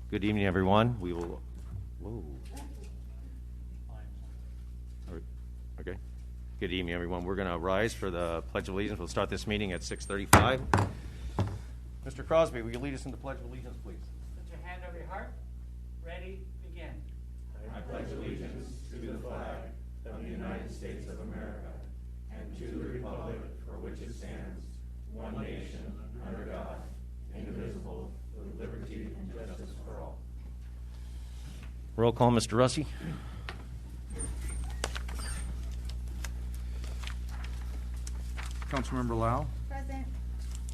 Good evening, everyone. We will. Whoa. Okay. Good evening, everyone. We're going to rise for the Pledge of Allegiance. We'll start this meeting at 6:35. Mr. Crosby, will you lead us in the Pledge of Allegiance, please? Put your hand over your heart. Ready, begin. I pledge allegiance to the flag of the United States of America and to the republic for which it stands, one nation, under God, indivisible, with liberty and justice for all. Roll call, Mr. Russi. Councilmember Lau. Present.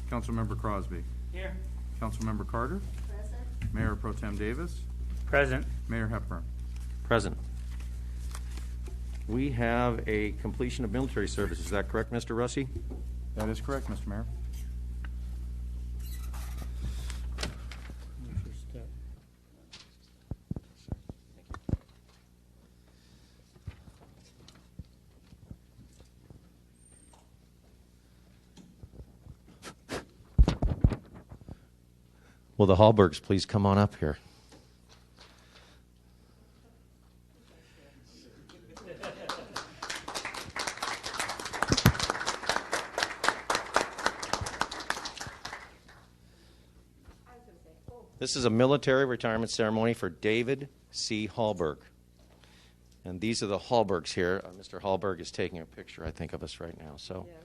Councilmember Crosby. Here. Councilmember Carter. Present. Mayor Pro Tem Davis. Present. Mayor Hepburn. Present. We have a completion of military service. Is that correct, Mr. Russi? That is correct, Mr. Mayor. Will the Hallbergs please come on up here? This is a military retirement ceremony for David C. Hallberg. And these are the Hallbergs here. Mr. Hallberg is taking a picture, I think, of us right now. So, yes.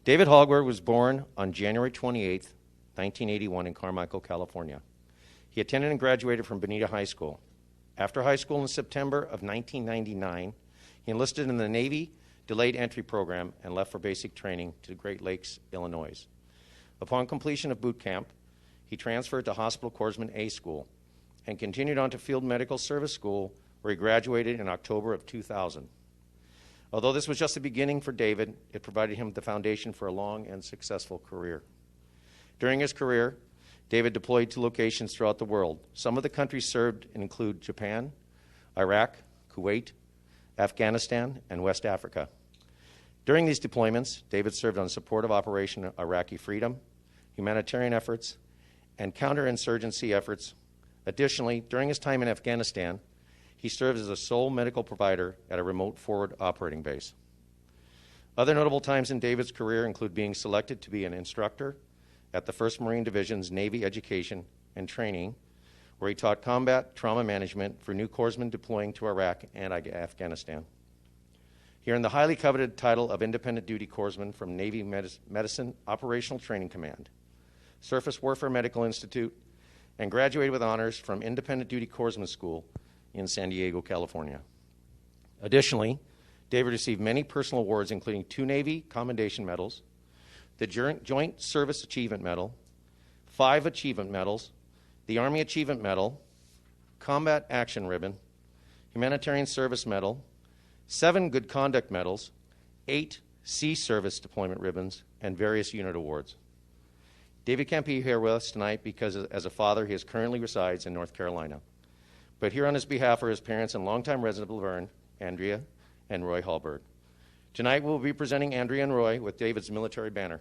David Hallberg was born on January 28th, 1981 in Carmichael, California. He attended and graduated from Bonita High School. After high school in September of 1999, he enlisted in the Navy Delayed Entry Program and left for basic training to Great Lakes, Illinois. Upon completion of boot camp, he transferred to Hospital Corpsman A School and continued on to Field Medical Service School, where he graduated in October of 2000. Although this was just the beginning for David, it provided him the foundation for a long and successful career. During his career, David deployed to locations throughout the world. Some of the countries served include Japan, Iraq, Kuwait, Afghanistan, and West Africa. During these deployments, David served on support of Operation Iraqi Freedom, humanitarian efforts, and counterinsurgency efforts. Additionally, during his time in Afghanistan, he served as a sole medical provider at a remote forward operating base. Other notable times in David's career include being selected to be an instructor at the 1st Marine Division's Navy Education and Training, where he taught combat trauma management for new corpsmen deploying to Iraq and Afghanistan. He earned the highly coveted title of Independent Duty Corpsman from Navy Medicine Operational Training Command, Surface Warfare Medical Institute, and graduated with honors from Independent Duty Corpsman School in San Diego, California. Additionally, David received many personal awards, including 2 Navy Commendation Medals, the Joint Service Achievement Medal, 5 Achievement Medals, the Army Achievement Medal, Combat Action Ribbon, Humanitarian Service Medal, 7 Good Conduct Medals, 8 Sea Service Deployment Ribbons, and various unit awards. David can't be here with us tonight because, as a father, he currently resides in North Carolina. But here on his behalf are his parents and longtime resident of Laverne, Andrea and Roy Hallberg. Tonight we'll be presenting Andrea and Roy with David's military banner,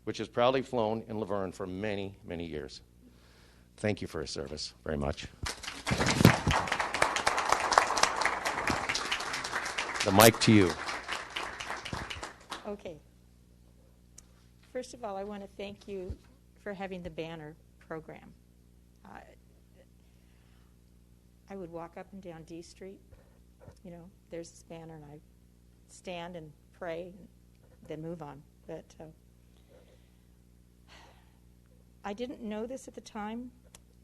which has proudly flown in Laverne for many, many years. Thank you for his service very much. The mic to you. Okay. First of all, I want to thank you for having the banner program. I would walk up and down D Street. You know, there's this banner, and I stand and pray and then move on. But I didn't know this at the time,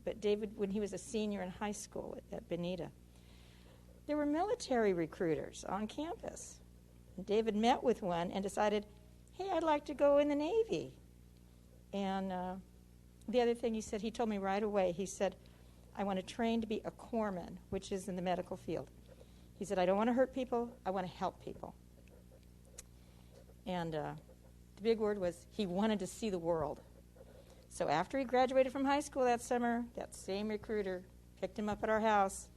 but David, when he was a senior in high school at Bonita, there were military recruiters on campus. And David met with one and decided, hey, I'd like to go in the Navy. And the other thing he said, he told me right away, he said, I want to train to be a corpsman, which is in the medical field. He said, I don't want to hurt people, I want to help people. And the big word was he wanted to see the world. So after he graduated from high school that summer, that same recruiter picked him up at our house,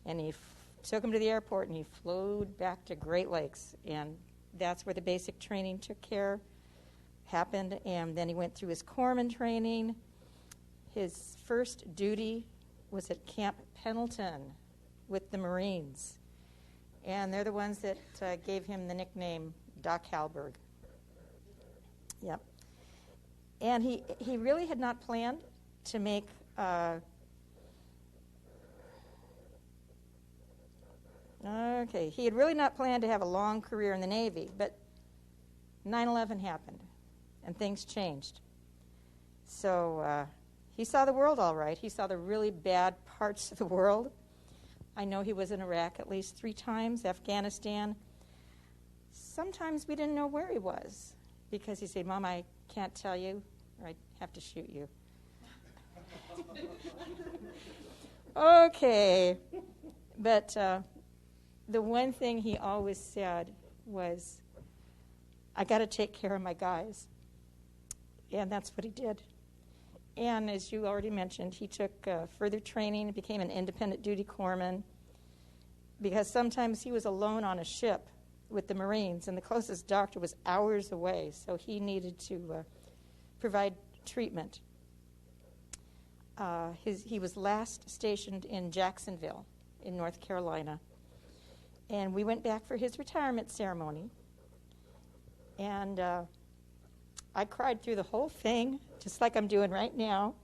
and he took him to the airport, and he flew back to Great Lakes. And that's where the basic training happened. And then he went through his corpsman training. His first duty was at Camp Pendleton with the Marines. And they're the ones that gave him the nickname Doc Hallberg. Yep. And he really had not planned to make he had really not planned to have a long career in the Navy, but 9/11 happened, and things changed. So he saw the world all right. He saw the really bad parts of the world. I know he was in Iraq at least 3 times, Afghanistan. Sometimes we didn't know where he was because he'd say, Mom, I can't tell you, or I'd have to shoot you. Okay. But the one thing he always said was, I got to take care of my guys. And that's what he did. And as you already mentioned, he took further training and became an independent duty corpsman because sometimes he was alone on a ship with the Marines, and the closest doctor was hours away, so he needed to provide treatment. He was last stationed in Jacksonville in North Carolina, and we went back for his retirement ceremony, and I cried through the whole thing, just like I'm doing right now.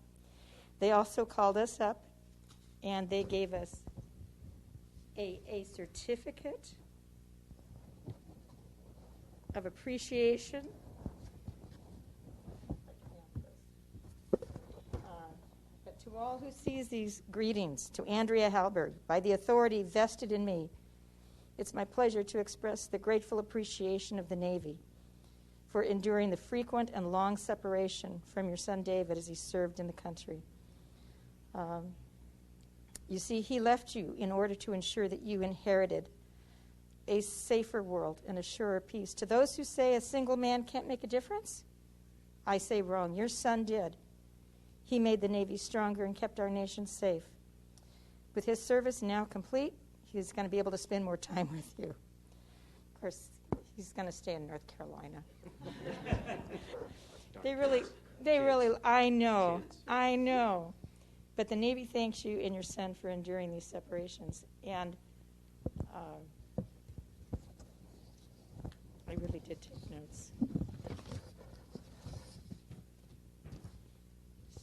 They also called us up, and they gave us a certificate of appreciation. But to all who sees these greetings, to Andrea Hallberg, by the authority vested in me, it's my pleasure to express the grateful appreciation of the Navy for enduring the frequent and long separation from your son David as he served in the country. You see, he left you in order to ensure that you inherited a safer world and a surer peace. To those who say a single man can't make a difference, I say wrong. Your son did. He made the Navy stronger and kept our nation safe. With his service now complete, he's going to be able to spend more time with you. Of course, he's going to stay in North Carolina. They really, I know. But the Navy thanks you and your son for enduring these separations. And I really did take notes.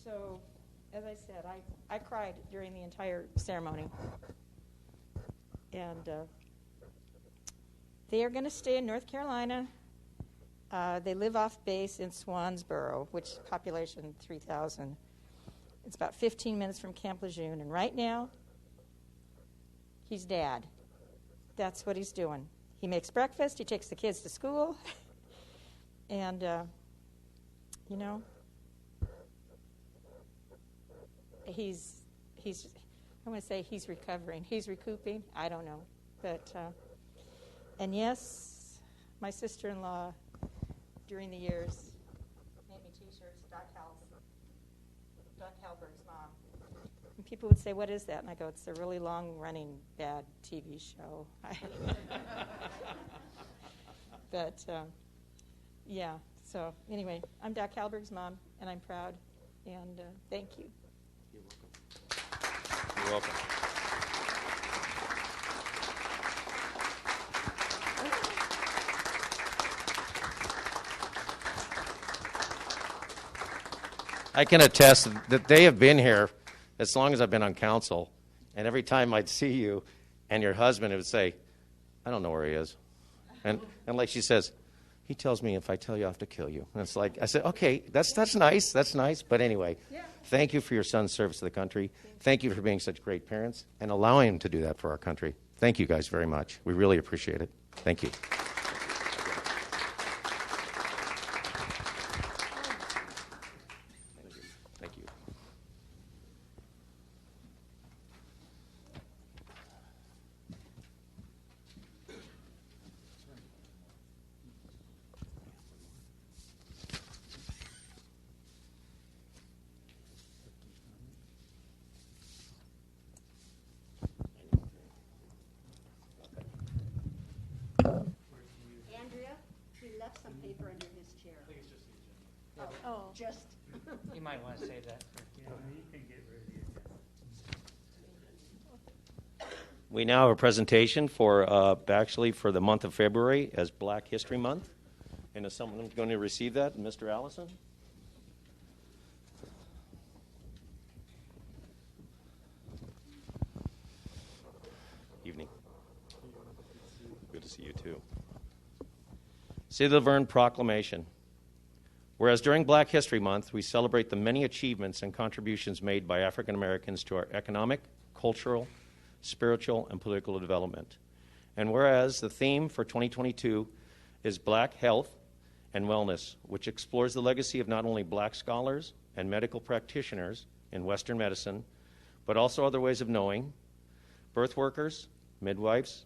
So, as I said, I cried during the entire ceremony. And they are going to stay in North Carolina. They live off base in Swansboro, which population 3,000. It's about 15 minutes from Camp Lejeune. And right now, he's dad. That's what he's doing. He makes breakfast. He takes the kids to school. And, you know, he's I want to say he's recovering. He's recouping. I don't know. But, and yes, my sister-in-law, during the years, made me T-shirts, Doc Hallberg's mom. And people would say, what is that? And I go, it's a really long-running bad TV show. But, yeah. So, anyway, I'm Doc Hallberg's mom, and I'm proud. And thank you. You're welcome. I can attest that they have been here as long as I've been on council, and every time I'd see you and your husband, it would say, I don't know where he is. And like she says, he tells me if I tell you I have to kill you. And it's like, I said, okay, that's nice. But anyway, thank you for your son's service to the country. Thank you for being such great parents and allowing him to do that for our country. Thank you guys very much. We really appreciate it. Thank you. Thank you. Andrea, he left some paper under his chair. I think it's just the agenda. Oh, just. You might want to save that for. You can get rid of the agenda. We now have a presentation for actually for the month of February as Black History Month. And is someone going to receive that? Mr. Allison? Evening. Good to see you too. City of Laverne Proclamation. Whereas during Black History Month, we celebrate the many achievements and contributions made by African Americans to our economic, cultural, spiritual, and political development. And whereas the theme for 2022 is Black Health and Wellness, which explores the legacy of not only black scholars and medical practitioners in Western medicine, but also other ways of knowing, birth workers, midwives,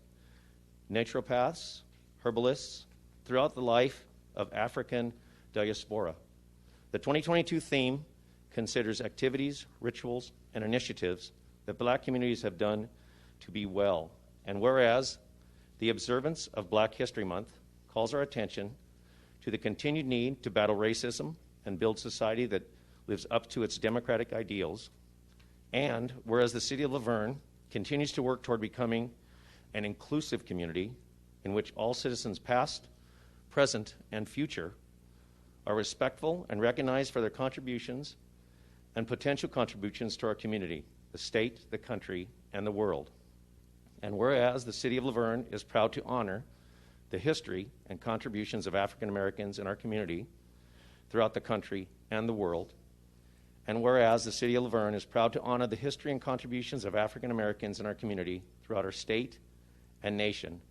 naturopaths, herbalists, throughout the life of African diaspora. The 2022 theme considers activities, rituals, and initiatives that black communities have done to be well. And whereas the observance of Black History Month calls our attention to the continued need to battle racism and build society that lives up to its democratic ideals, and whereas the City of Laverne continues to work toward becoming an inclusive community in which all citizens past, present, and future are respectful and recognized for their contributions and potential contributions to our community, the state, the country, and the world. And whereas the City of Laverne is proud to honor the history and contributions of African Americans in our community throughout the country and the world, and whereas the City of Laverne is proud to honor the history and contributions of African Americans in our community throughout our state and nation,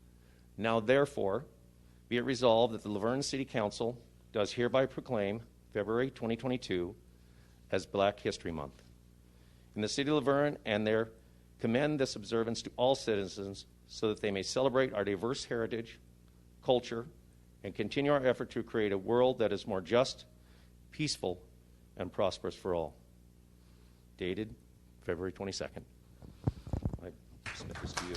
now therefore be it resolved that the Laverne City Council does hereby proclaim February 2022 as Black History Month in the City of Laverne, and there commend this observance to all citizens so that they may celebrate our diverse heritage, culture, and continue our effort to create a world that is more just, peaceful, and prosperous for all. Dated February 22nd. I submit this to you.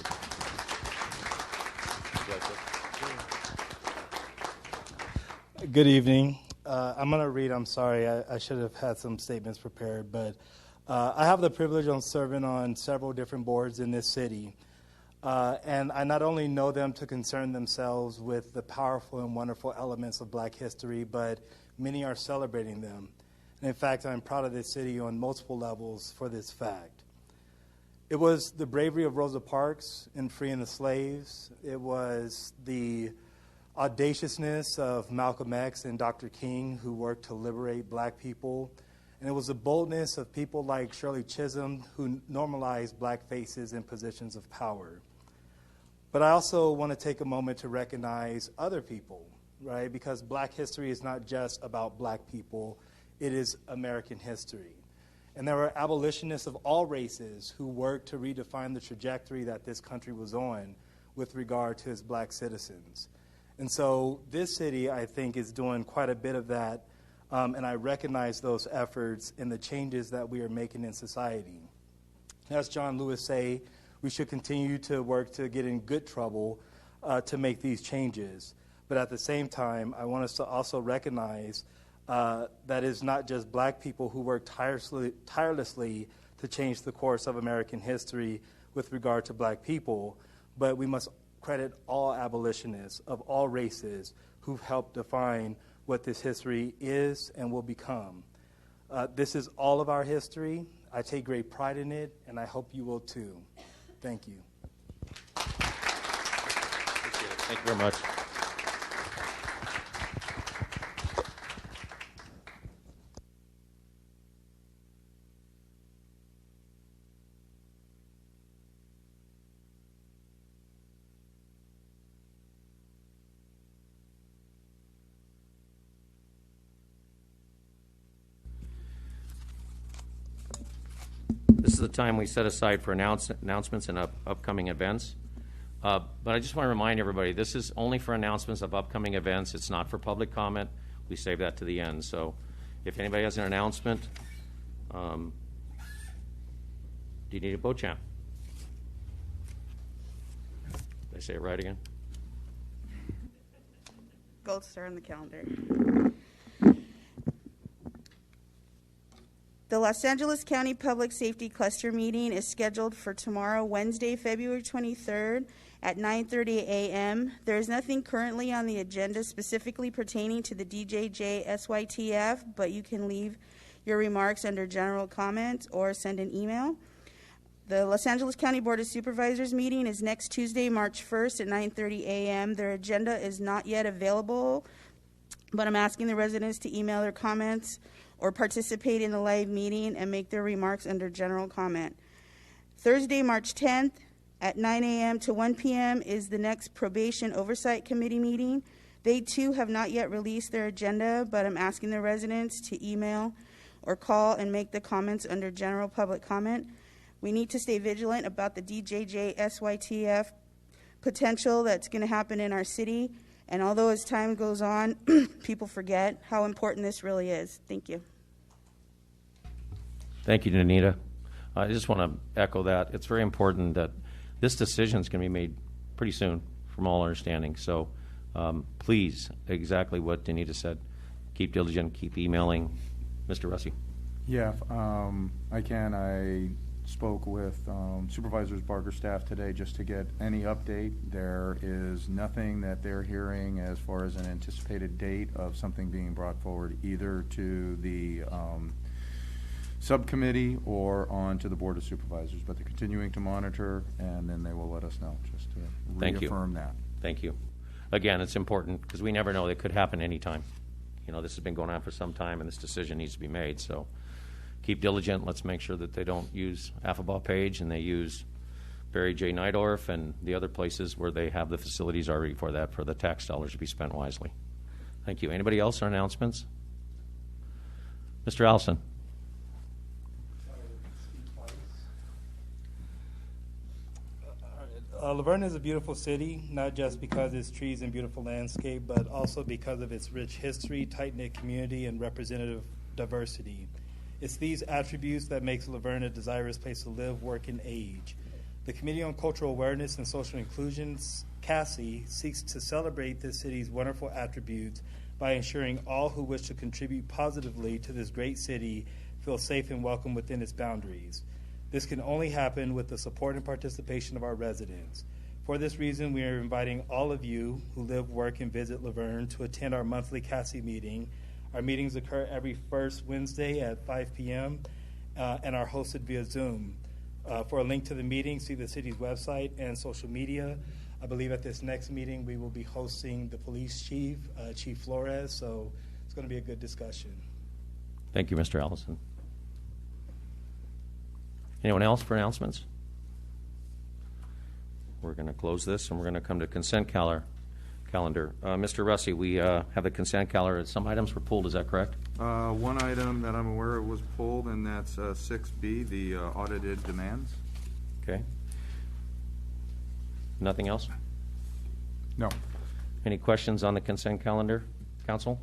Good evening. I'm going to read, I'm sorry, I should have had some statements prepared, but I have the privilege of serving on several different boards in this city. And I not only know them to concern themselves with the powerful and wonderful elements of Black history, but many are celebrating them. And in fact, I'm proud of this city on multiple levels for this fact. It was the bravery of Rosa Parks in freeing the slaves. It was the audaciousness of Malcolm X and Dr. King, who worked to liberate black people. And it was the boldness of people like Shirley Chisholm, who normalized black faces in positions of power. But I also want to take a moment to recognize other people, right? Because Black history is not just about black people, it is American history. And there were abolitionists of all races who worked to redefine the trajectory that this country was on with regard to its black citizens. And so this city, I think, is doing quite a bit of that, and I recognize those efforts and the changes that we are making in society. As John Lewis say, we should continue to work to get in good trouble to make these changes. But at the same time, I want us to also recognize that it's not just black people who work tirelessly to change the course of American history with regard to black people, but we must credit all abolitionists of all races who've helped define what this history is and will become. This is all of our history. I take great pride in it, and I hope you will too. Thank you. Appreciate it. Thank you very much. This is the time we set aside for announcements and upcoming events. But I just want to remind everybody, this is only for announcements of upcoming events. It's not for public comment. We save that to the end. So if anybody has an announcement, do you need a boat champ? Did I say it right again? Gold star on the calendar. The Los Angeles County Public Safety Cluster meeting is scheduled for tomorrow, Wednesday, February 23rd at 9:30 a.m. There is nothing currently on the agenda specifically pertaining to the DJJ SYTF, but you can leave your remarks under general comment or send an email. The Los Angeles County Board of Supervisors meeting is next Tuesday, March 1st at 9:30 a.m. Their agenda is not yet available, but I'm asking the residents to email their comments or participate in the live meeting and make their remarks under general comment. Thursday, March 10th at 9 a.m. to 1 p.m. is the next Probation Oversight Committee meeting. They too have not yet released their agenda, but I'm asking the residents to email or call and make the comments under general public comment. We need to stay vigilant about the DJJ SYTF potential that's going to happen in our city. And although as time goes on, people forget how important this really is. Thank you. Thank you, Danita. I just want to echo that. It's very important that this decision is going to be made pretty soon, from all understanding. So please, exactly what Danita said, keep diligent, keep emailing. Mr. Russi. Yeah, I can. I spoke with Supervisors Barker staff today just to get any update. There is nothing that they're hearing as far as an anticipated date of something being brought forward either to the subcommittee or on to the Board of Supervisors, but they're continuing to monitor, and then they will let us know, just to reaffirm that. Thank you. Again, it's important because we never know. It could happen anytime. You know, this has been going on for some time, and this decision needs to be made. So keep diligent. Let's make sure that they don't use Affabah Page and they use Barry J. Nydorf and the other places where they have the facilities already for that, for the tax dollars to be spent wisely. Thank you. Anybody else on announcements? Mr. Allison. Laverne is a beautiful city, not just because of its trees and beautiful landscape, but also because of its rich history, tight-knit community, and representative diversity. It's these attributes that makes Laverne a desirous place to live, work, and age. The Committee on Cultural Awareness and Social Inclusion, CASI, seeks to celebrate this city's wonderful attributes by ensuring all who wish to contribute positively to this great city feel safe and welcome within its boundaries. This can only happen with the support and participation of our residents. For this reason, we are inviting all of you who live, work, and visit Laverne to attend our monthly CASI meeting. Our meetings occur every first Wednesday at 5 p.m. And are hosted via Zoom. For a link to the meeting, see the city's website and social media. I believe at this next meeting, we will be hosting the police chief, Chief Flores, so it's going to be a good discussion. Thank you, Mr. Allison. Anyone else for announcements? We're going to close this, and we're going to come to consent calendar. Mr. Russi, we have the consent calendar. Some items were pulled. Is that correct? One item that I'm aware of was pulled, and that's 6B, the audited demands. Okay. Nothing else? No. Any questions on the consent calendar, Council?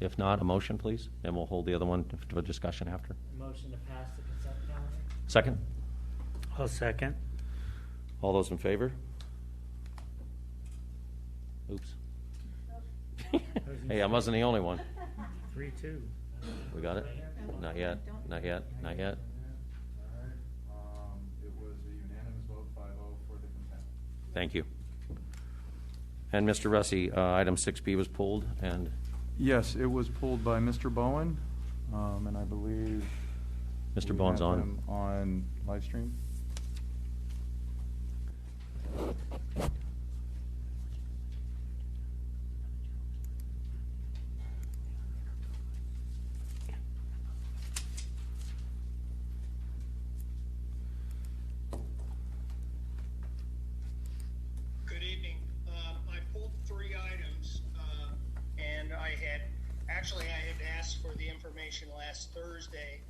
If not, a motion, please, and we'll hold the other one to a discussion after. Motion to pass the consent calendar? Second? I'll second. All those in favor? Oops. Hey, I wasn't the only one. 3-2. We got it? Not yet. Not yet. Not yet. It was a unanimous vote, 5-0 for the consent. Thank you. And Mr. Russi, item 6B was pulled, and Yes, it was pulled by Mr. Bowen, and I believe Mr. we Bowen's have on. him on live stream. Good evening. I pulled 3 items, and I had asked for the information last Thursday,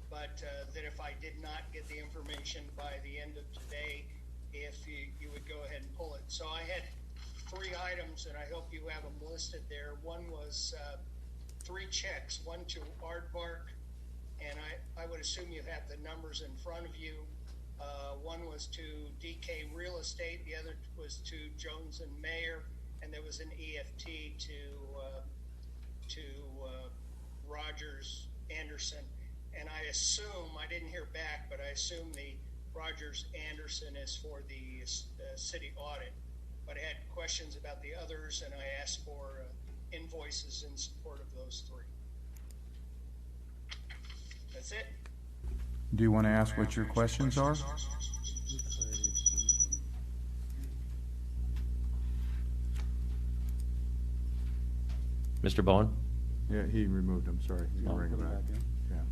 but that if I did not get the information by the end of today, if you would go ahead and pull it. So I had 3 items, and I hope you have them listed there. One was 3 checks, one to Aardvark, and I would assume you have the numbers in front of you. One was to DK Real Estate, the other was to Jones and Mayer, and there was an EFT to Rogers Anderson. and I assume, I didn't hear back, but I assume the Rogers Anderson is for the city audit. But I had questions about the others, and I asked for invoices in support of those three. That's it. Do you want to ask what your questions are? Mr. Bowen? Yeah, he removed them, sorry. You can bring it back. Yeah.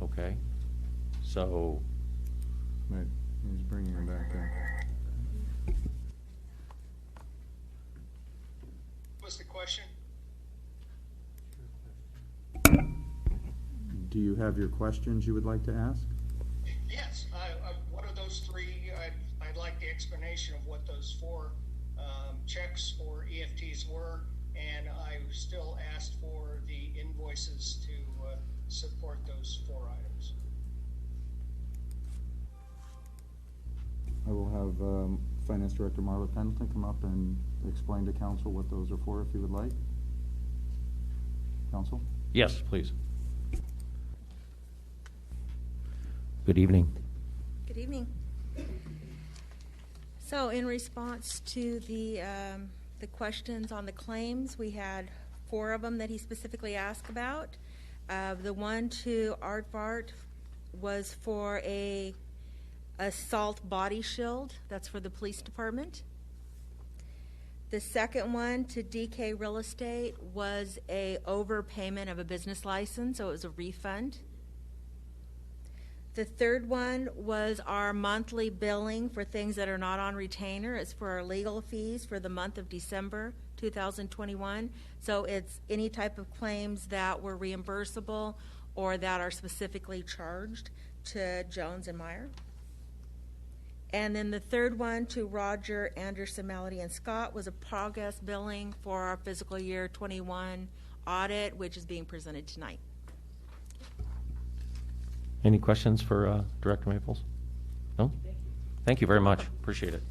Okay. So, Right. He's bringing them back in. What's the question? Do you have your questions you would like to ask? Yes. What are those three? I'd like the explanation of what those four checks or EFTs were, and I still asked for the invoices to support those four items. I will have Finance Director Marla Pendleton come up and explain to council what those are for, if you would like. Council? yes, please. Good evening. Good evening. So, in response to the questions on the claims, we had 4 of them that he specifically asked about. The one to Aardvark was for a assault body shield. That's for the police department. The second one to DK Real Estate was a overpayment of a business license, so it was a refund. The third one was our monthly billing for things that are not on retainer. It's for our legal fees for the month of December 2021. So it's any type of claims that were reimbursable or that are specifically charged to Jones and Meyer. And then the third one to Roger, Anderson, Malady, and Scott was a progress billing for our fiscal year 21 audit, which is being presented tonight. Any questions for Director Maples? No? Thank you very much. Appreciate it.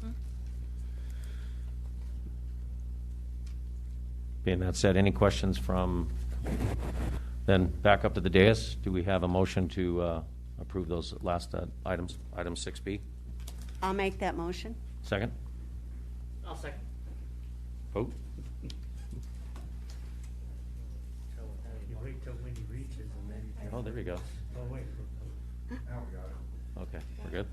Being that said, any questions from, then back up to the dais. Do we have a motion to approve those last items, item 6B? I'll make that motion. Second? I'll second. Vote? You wait till when he reaches and then you. Oh, there you go. Oh, wait. Now we got it. Okay, we're good.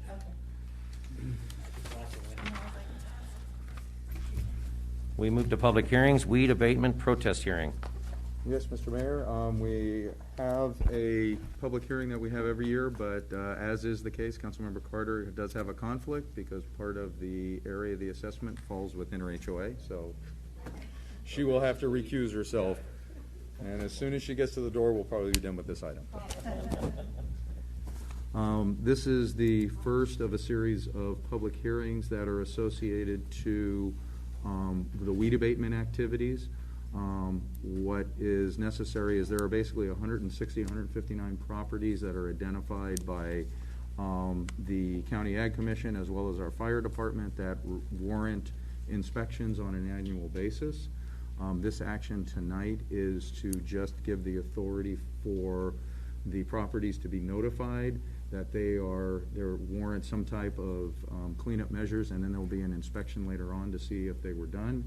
We move to public hearings. Weed abatement protest hearing. Yes, Mr. Mayor, we have a public hearing that we have every year, but as is the case, Councilmember Carter does have a conflict because part of the area of the assessment falls within her HOA, so she will have to recuse herself. And as soon as she gets to the door, we'll probably be done with this item. This is the first of a series of public hearings that are associated to the weed abatement activities. What is necessary is there are basically 160, 159 properties that are identified by the County Ag Commission as well as our fire department that warrant inspections on an annual basis. This action tonight is to just give the authority for the properties to be notified that there warrant some type of cleanup measures, and then there will be an inspection later on to see if they were done.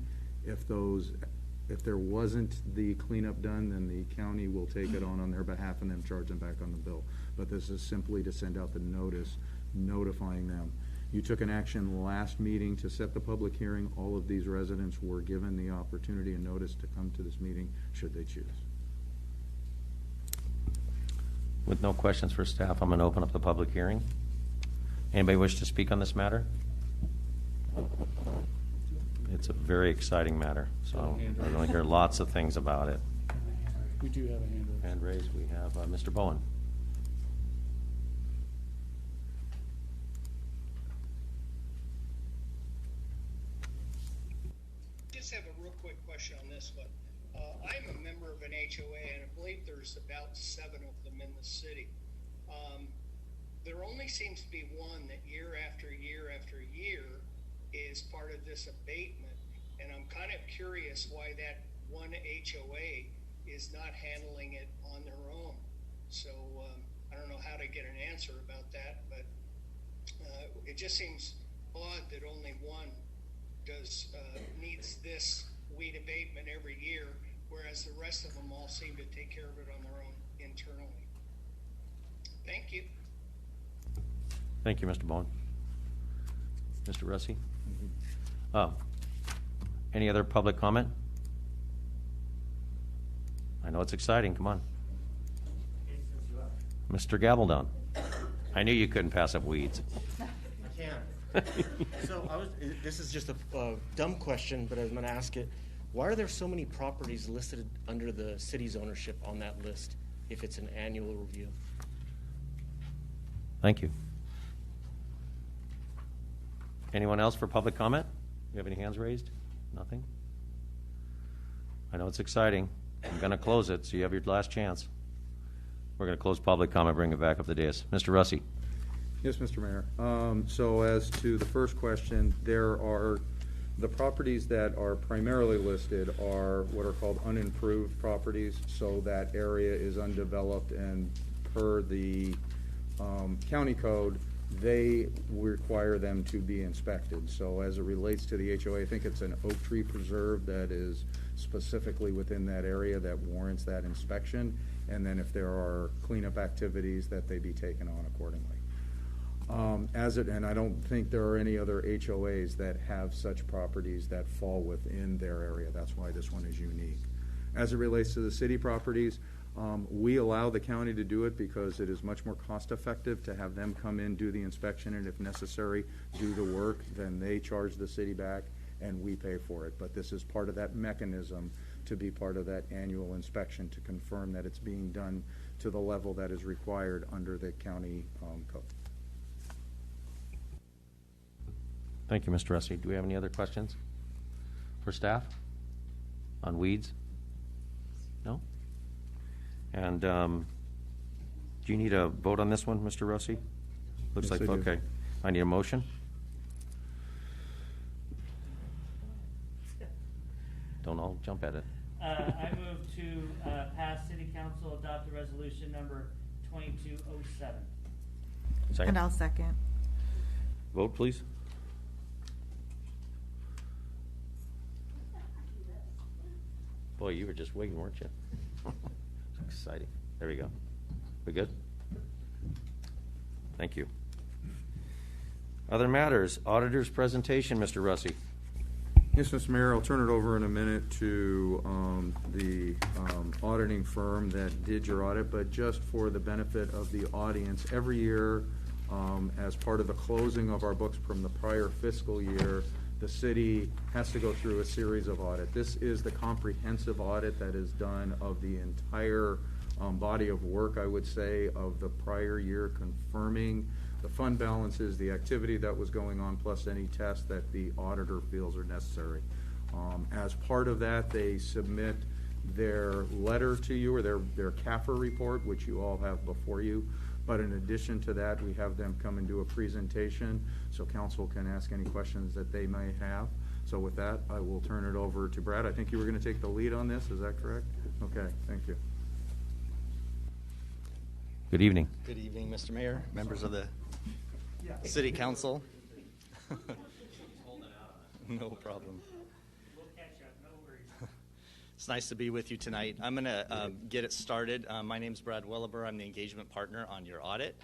If there wasn't the cleanup done, then the county will take it on their behalf and then charge them back on the bill. But this is simply to send out the notice notifying them. You took an action last meeting to set the public hearing. All of these residents were given the opportunity and notice to come to this meeting should they choose. With no questions for staff, I'm going to open up the public hearing. Anybody wish to speak on this matter? It's a very exciting matter, so we're going to hear lots of things about it. We do have a hand raised. Hand raised, we have Mr. Bowen. Just have a real quick question on this one. I'm a member of an HOA, and I believe there's about 7 of them in the city. There only seems to be one that year after year after year is part of this abatement, and I'm kind of curious why that one HOA is not handling it on their own. So I don't know how to get an answer about that, but it just seems odd that only one needs this weed abatement every year, whereas the rest of them all seem to take care of it on their own internally. Thank you. Thank you, Mr. Bowen. Mr. Russi? Any other public comment? I know it's exciting. Come on. Mr. Gabaldon. I knew you couldn't pass up weeds. I can. So this is just a dumb question, but I'm going to ask it. Why are there so many properties listed under the city's ownership on that list if it's an annual review? Thank you. Anyone else for public comment? You have any hands raised? Nothing? I know it's exciting. I'm going to close it, so you have your last chance. We're going to close public comment, bring it back up the dais. Mr. Russi. Yes, Mr. Mayor. So as to the first question, there are the properties that are primarily listed are what are called unimproved properties. So that area is undeveloped, and per the county code, they require them to be inspected. So as it relates to the HOA, I think it's an oak tree preserve that is specifically within that area that warrants that inspection. And then if there are cleanup activities, that they be taken on accordingly. And I don't think there are any other HOAs that have such properties that fall within their area. That's why this one is unique. As it relates to the city properties, we allow the county to do it because it is much more cost effective to have them come in, do the inspection, and if necessary, do the work. Then they charge the city back and we pay for it. But this is part of that mechanism to be part of that annual inspection to confirm that it's being done to the level that is required under the county code. Thank you, Mr. Russi. Do we have any other questions for staff on weeds? No? And do you need a vote on this one, Mr. Russi? Looks Yes, like, I do. okay. I need a motion. Don't all jump at it. I move to pass City Council adopt the resolution number 2207. Second. And I'll second. Vote, please. Boy, you were just waiting, weren't you? It's exciting. There we go. We good? Thank you. Other matters. Auditor's presentation, Mr. Russi. Yes, Mr. Mayor, I'll turn it over in a minute to the auditing firm that did your audit, but just for the benefit of the audience, every year as part of the closing of our books from the prior fiscal year, the city has to go through a series of audits. This is the comprehensive audit that is done of the entire body of work, I would say, of the prior year, confirming the fund balances, the activity that was going on, plus any tests that the auditor feels are necessary. As part of that, they submit their letter to you, or their CAFR report, which you all have before you. But in addition to that, we have them come and do a presentation so council can ask any questions that they may have. So with that, I will turn it over to Brad. I think you were going to take the lead on this. Is that correct? Okay, thank you. Good evening. Good evening, Mr. Mayor, members of the City Council. No problem. We'll catch up, no worries. It's nice to be with you tonight. I'm going to get it started. My name's Brad Welliber. I'm the engagement partner on your audit,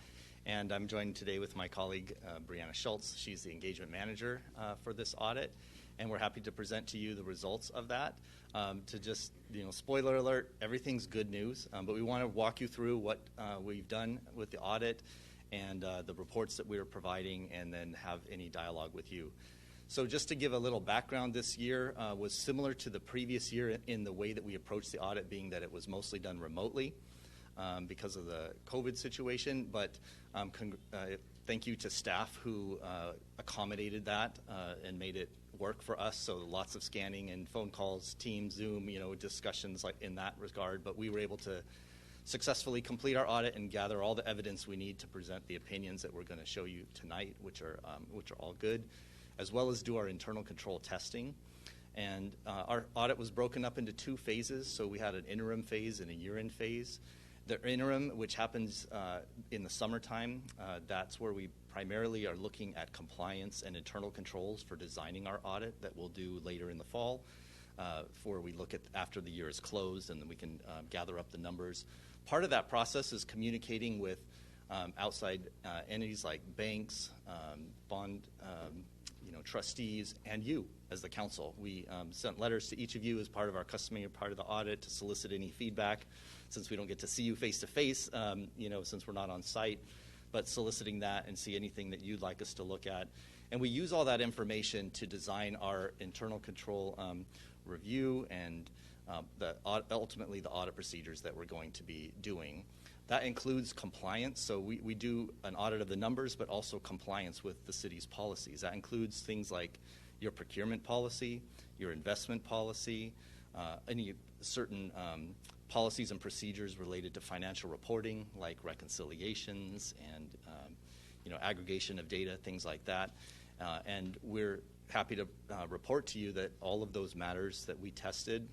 and I'm joined today with my colleague, Brianna Schultz. She's the engagement manager for this audit, and we're happy to present to you the results of that. To just, spoiler alert, everything's good news, but we want to walk you through what we've done with the audit and the reports that we are providing, and then have any dialogue with you. So just to give a little background, this year was similar to the previous year in the way that we approached the audit, being that it was mostly done remotely because of the COVID situation. But thank you to staff who accommodated that and made it work for us. So lots of scanning and phone calls, Teams, Zoom, discussions like in that regard. But we were able to successfully complete our audit and gather all the evidence we need to present the opinions that we're going to show you tonight, which are all good, as well as do our internal control testing. And our audit was broken up into 2 phases. So we had an interim phase and a year-end phase. The interim, which happens in the summertime, that's where we primarily are looking at compliance and internal controls for designing our audit that we'll do later in the fall, for we look at after the year is closed, and then we can gather up the numbers. Part of that process is communicating with outside entities like banks, bond trustees, and you as the council. We sent letters to each of you as part of our customary part of the audit to solicit any feedback, since we don't get to see you face to face, since we're not on site, but soliciting that and see anything that you'd like us to look at. And we use all that information to design our internal control review and ultimately the audit procedures that we're going to be doing. That includes compliance, so we do an audit of the numbers, but also compliance with the city's policies. That includes things like your procurement policy, your investment policy, any certain policies and procedures related to financial reporting, like reconciliations and aggregation of data, things like that. And we're happy to report to you that all of those matters that we tested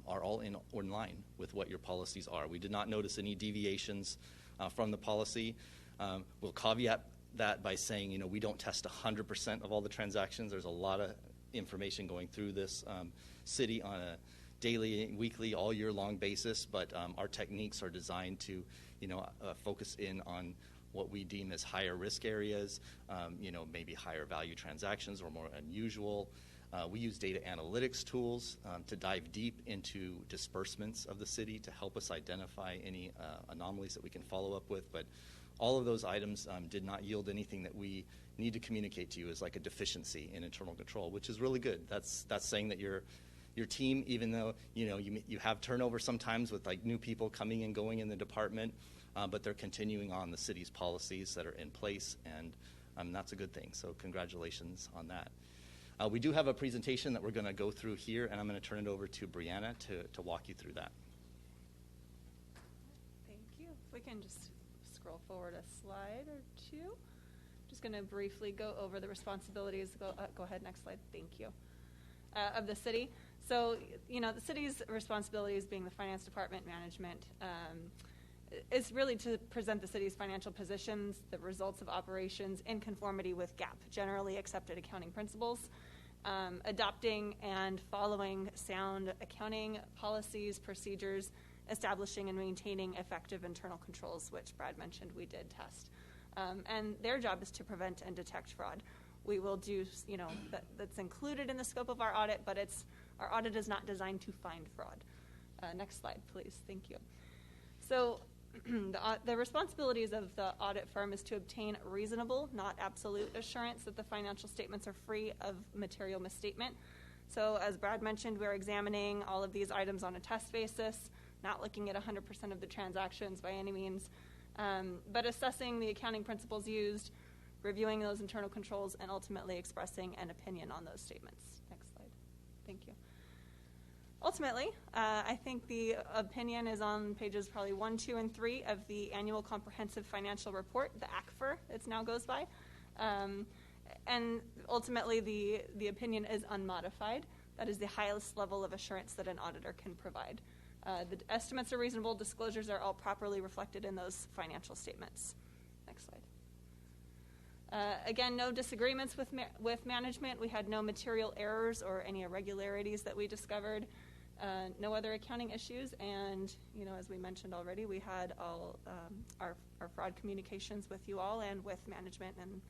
are all in line with what your policies are. We did not notice any deviations from the policy. We'll caveat that by saying, we don't test 100% of all the transactions. There's a lot of information going through this city on a daily, weekly, all year long basis, but our techniques are designed to, focus in on what we deem as higher risk areas, maybe higher value transactions or more unusual. We use data analytics tools to dive deep into disbursements of the city to help us identify any anomalies that we can follow up with. But all of those items did not yield anything that we need to communicate to you as like a deficiency in internal control, which is really good. That's saying that your team, even though you have turnover sometimes with like new people coming and going in the department, but they're continuing on the city's policies that are in place, and that's a good thing. So congratulations on that. We do have a presentation that we're going to go through here, and I'm going to turn it over to Brianna to walk you through that. Thank you. If we can just scroll forward a slide or two. Just going to briefly go over the responsibilities. Go ahead, next slide. Thank you. Of the city. So, the city's responsibilities being the finance department, management, is really to present the city's financial positions, the results of operations in conformity with GAAP, generally accepted accounting principles, adopting and following sound accounting policies, procedures, establishing and maintaining effective internal controls, which Brad mentioned we did test. And their job is to prevent and detect fraud. We will do, that's included in the scope of our audit, but our audit is not designed to find fraud. Next slide, please. Thank you. So the responsibilities of the audit firm is to obtain reasonable, not absolute, assurance that the financial statements are free of material misstatement. So as Brad mentioned, we're examining all of these items on a test basis, not looking at 100% of the transactions by any means, but assessing the accounting principles used, reviewing those internal controls, and ultimately expressing an opinion on those statements. Next slide. Thank you. Ultimately, I think the opinion is on pages probably 1, 2, and 3 of the Annual Comprehensive Financial Report, the ACFR, it now goes by. And ultimately, the opinion is unmodified. That is the highest level of assurance that an auditor can provide. The estimates are reasonable. Disclosures are all properly reflected in those financial statements. Next slide. Again, no disagreements with management. We had no material errors or any irregularities that we discovered. No other accounting issues, and as we mentioned already, we had all our fraud communications with you all and with management, and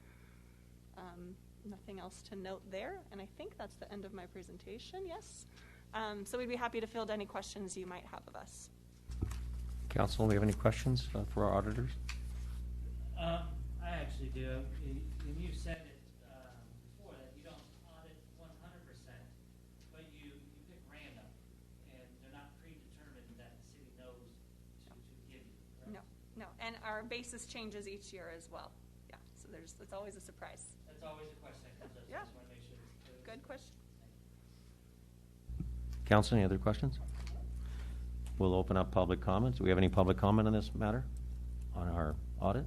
nothing else to note there. And I think that's the end of my presentation. Yes. So we'd be happy to field any questions you might have of us. Council, do we have any questions for our auditors? I actually do. And you said it before that you don't audit 100%, but you pick random, and they're not predetermined that the city knows to give you. Correct? No. And our basis changes each year as well. Yeah. So it's always a surprise. That's always a question that comes up. Yeah. So I just want to make sure it's clear. Good question. Council, any other questions? We'll open up public comments. Do we have any public comment on this matter, on our audit?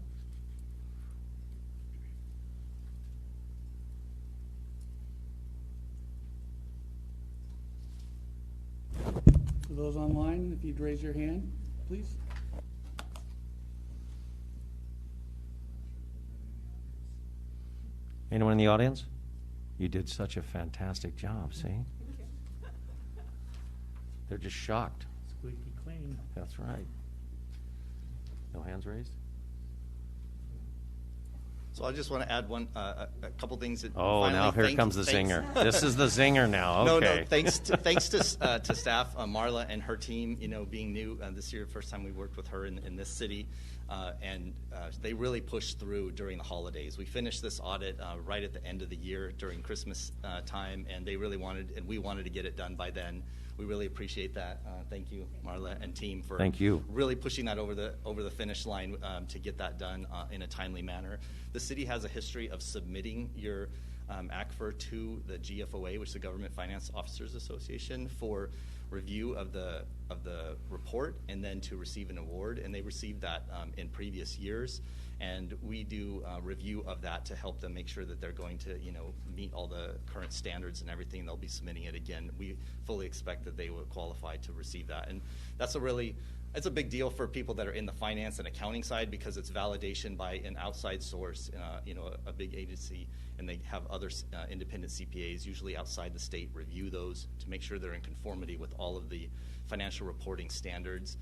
For those online, if you'd raise your hand, please. Anyone in the audience? You did such a fantastic job, see? They're just shocked. Squeaky clean. That's right. No hands raised? So I just want to add a couple things. That Oh, now here comes the zinger. This is the zinger now. Okay. No. Thanks to staff, Marla and her team. Being new this year, first time we worked with her in this city, and they really pushed through during the holidays. We finished this audit right at the end of the year during Christmas time, and they really wanted, and we wanted to get it done by then. We really appreciate that. Thank you, Marla and team, for really pushing that over the finish line to get that done in a timely manner. The city has a history of submitting your ACFR to the GFOA, which is the Government Finance Officers Association, for review of the report and then to receive an award. And they received that in previous years. And we do a review of that to help them make sure that they're going to, meet all the current standards and everything. They'll be submitting it again. We fully expect that they will qualify to receive that. And that's it's a big deal for people that are in the finance and accounting side, because it's validation by an outside source, a big agency, and they have other independent CPAs, usually outside the state, review those to make sure they're in conformity with all of the financial reporting standards.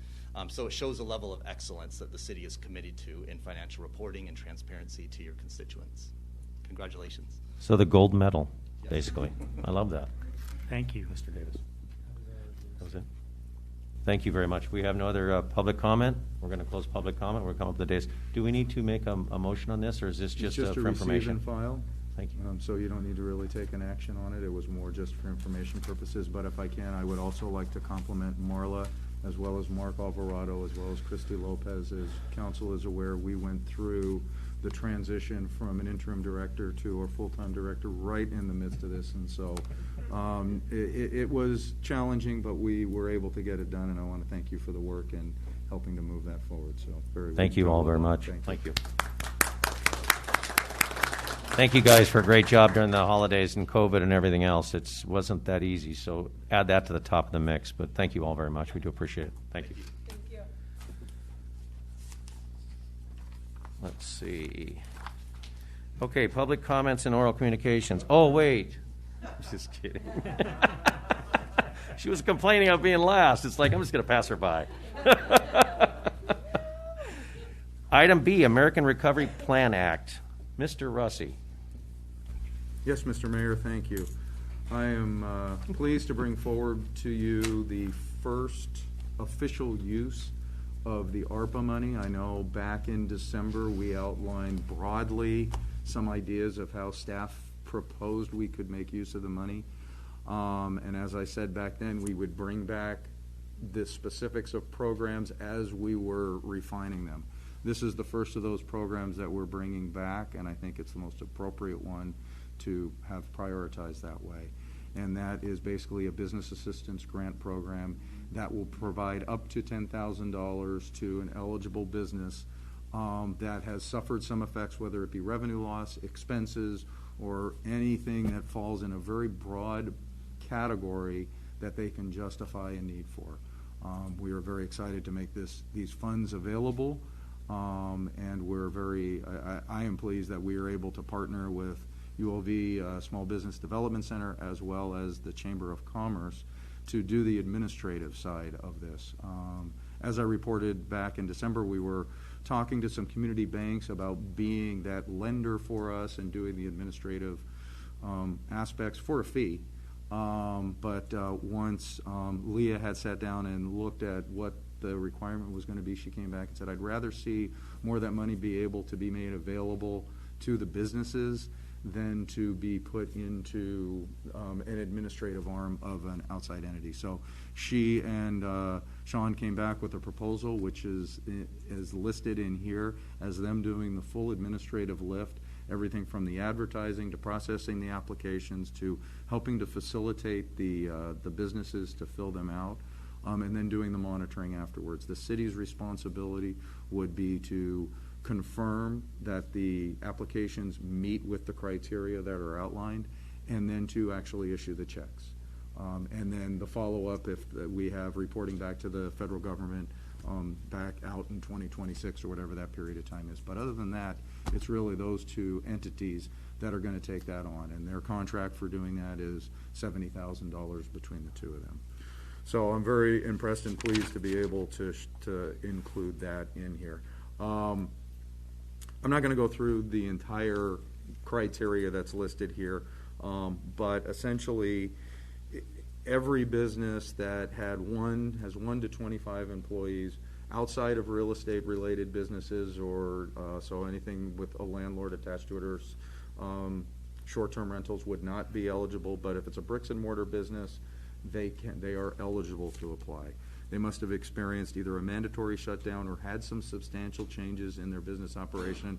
So it shows a level of excellence that the city is committed to in financial reporting and transparency to your constituents. Congratulations. So the gold medal, basically. I love that. Thank you. Mr. Davis. That was it. Thank you very much. We have no other public comment. We're going to close public comment. We're coming up with the days. Do we need to make a motion on this, or is this just a for information? Receive and file. Thank you. So you don't need to really take an action on it. It was more just for information purposes. But if I can, I would also like to compliment Marla, as well as Mark Alvarado, as well as Christy Lopez. As council is aware, we went through the transition from an interim director to a full-time director right in the midst of this. And so it was challenging, but we were able to get it done. And I want to thank you for the work and helping to move that forward. So thank you all very much. Thank you. Thank you guys for a great job during the holidays and COVID and everything else. It wasn't that easy, so add that to the top of the mix. But thank you all very much. We do appreciate it. Thank you. Thank you. Let's see. Okay, public comments and oral communications. Oh, wait. Just kidding. She was complaining of being last. It's like, I'm just going to pass her by. Item B, American Recovery Plan Act. Mr. Russi. Yes, Mr. Mayor, thank you. I am pleased to bring forward to you the first official use of the ARPA money. I know back in December we outlined broadly some ideas of how staff proposed we could make use of the money. And as I said back then, we would bring back the specifics of programs as we were refining them. This is the first of those programs that we're bringing back, and I think it's the most appropriate one to have prioritized that way. And that is basically a business assistance grant program that will provide up to $10,000 to an eligible business that has suffered some effects, whether it be revenue loss, expenses, or anything that falls in a very broad category that they can justify a need for. We are very excited to make these funds available, and we're I am pleased that we are able to partner with ULV Small Business Development Center as well as the Chamber of Commerce to do the administrative side of this. As I reported back in December, we were talking to some community banks about being that lender for us and doing the administrative aspects for a fee. But once Leah had sat down and looked at what the requirement was going to be, she came back and said, I'd rather see more of that money be able to be made available to the businesses than to be put into an administrative arm of an outside entity. So she and Sean came back with a proposal which is listed in here as them doing the full administrative lift, everything from the advertising to processing the applications to helping to facilitate the businesses to fill them out, and then doing the monitoring afterwards. The city's responsibility would be to confirm that the applications meet with the criteria that are outlined, and then to actually issue the checks. And then the follow-up, if we have reporting back to the federal government back out in 2026 or whatever that period of time is. But other than that, it's really those two entities that are going to take that on. And their contract for doing that is $70,000 between the two of them. So I'm very impressed and pleased to be able to include that in here. I'm not going to go through the entire criteria that's listed here, but essentially every business that has 1 to 25 employees outside of real estate related businesses, or so anything with a landlord attached to it, or short-term rentals would not be eligible. But if it's a bricks and mortar business, they are eligible to apply. They must have experienced either a mandatory shutdown or had some substantial changes in their business operation.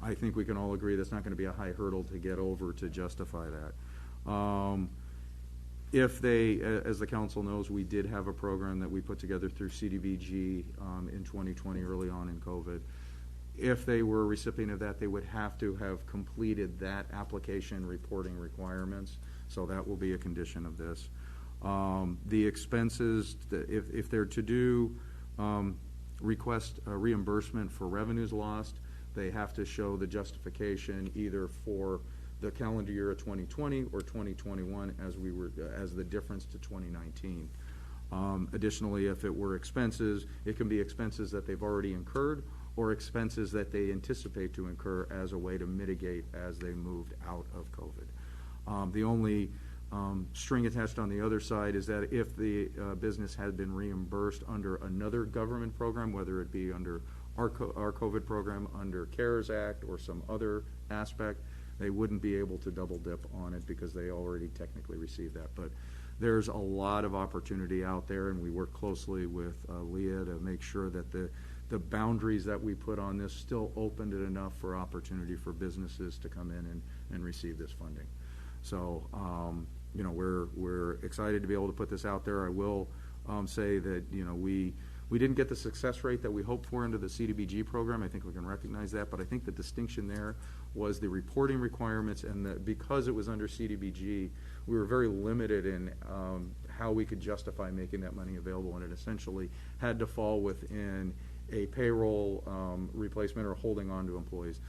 I think we can all agree that's not going to be a high hurdle to get over to justify that. If they, as the council knows, we did have a program that we put together through CDBG in 2020, early on in COVID. If they were a recipient of that, they would have to have completed that application reporting requirements. So that will be a condition of this. The expenses, if they're to do request a reimbursement for revenues lost, they have to show the justification either for the calendar year of 2020 or 2021 as the difference to 2019. Additionally, if it were expenses, it can be expenses that they've already incurred or expenses that they anticipate to incur as a way to mitigate as they moved out of COVID. The only string attached on the other side is that if the business had been reimbursed under another government program, whether it be under our COVID program, under CARES Act, or some other aspect, they wouldn't be able to double dip on it because they already technically received that. But there's a lot of opportunity out there, and we work closely with Leah to make sure that the boundaries that we put on this still opened it enough for opportunity for businesses to come in and receive this funding. So we're excited to be able to put this out there. I will say that we didn't get the success rate that we hoped for under the CDBG program. I think we can recognize that, but I think the distinction there was the reporting requirements, and that because it was under CDBG, we were very limited in how we could justify making that money available, and it essentially had to fall within a payroll replacement or holding on to employees.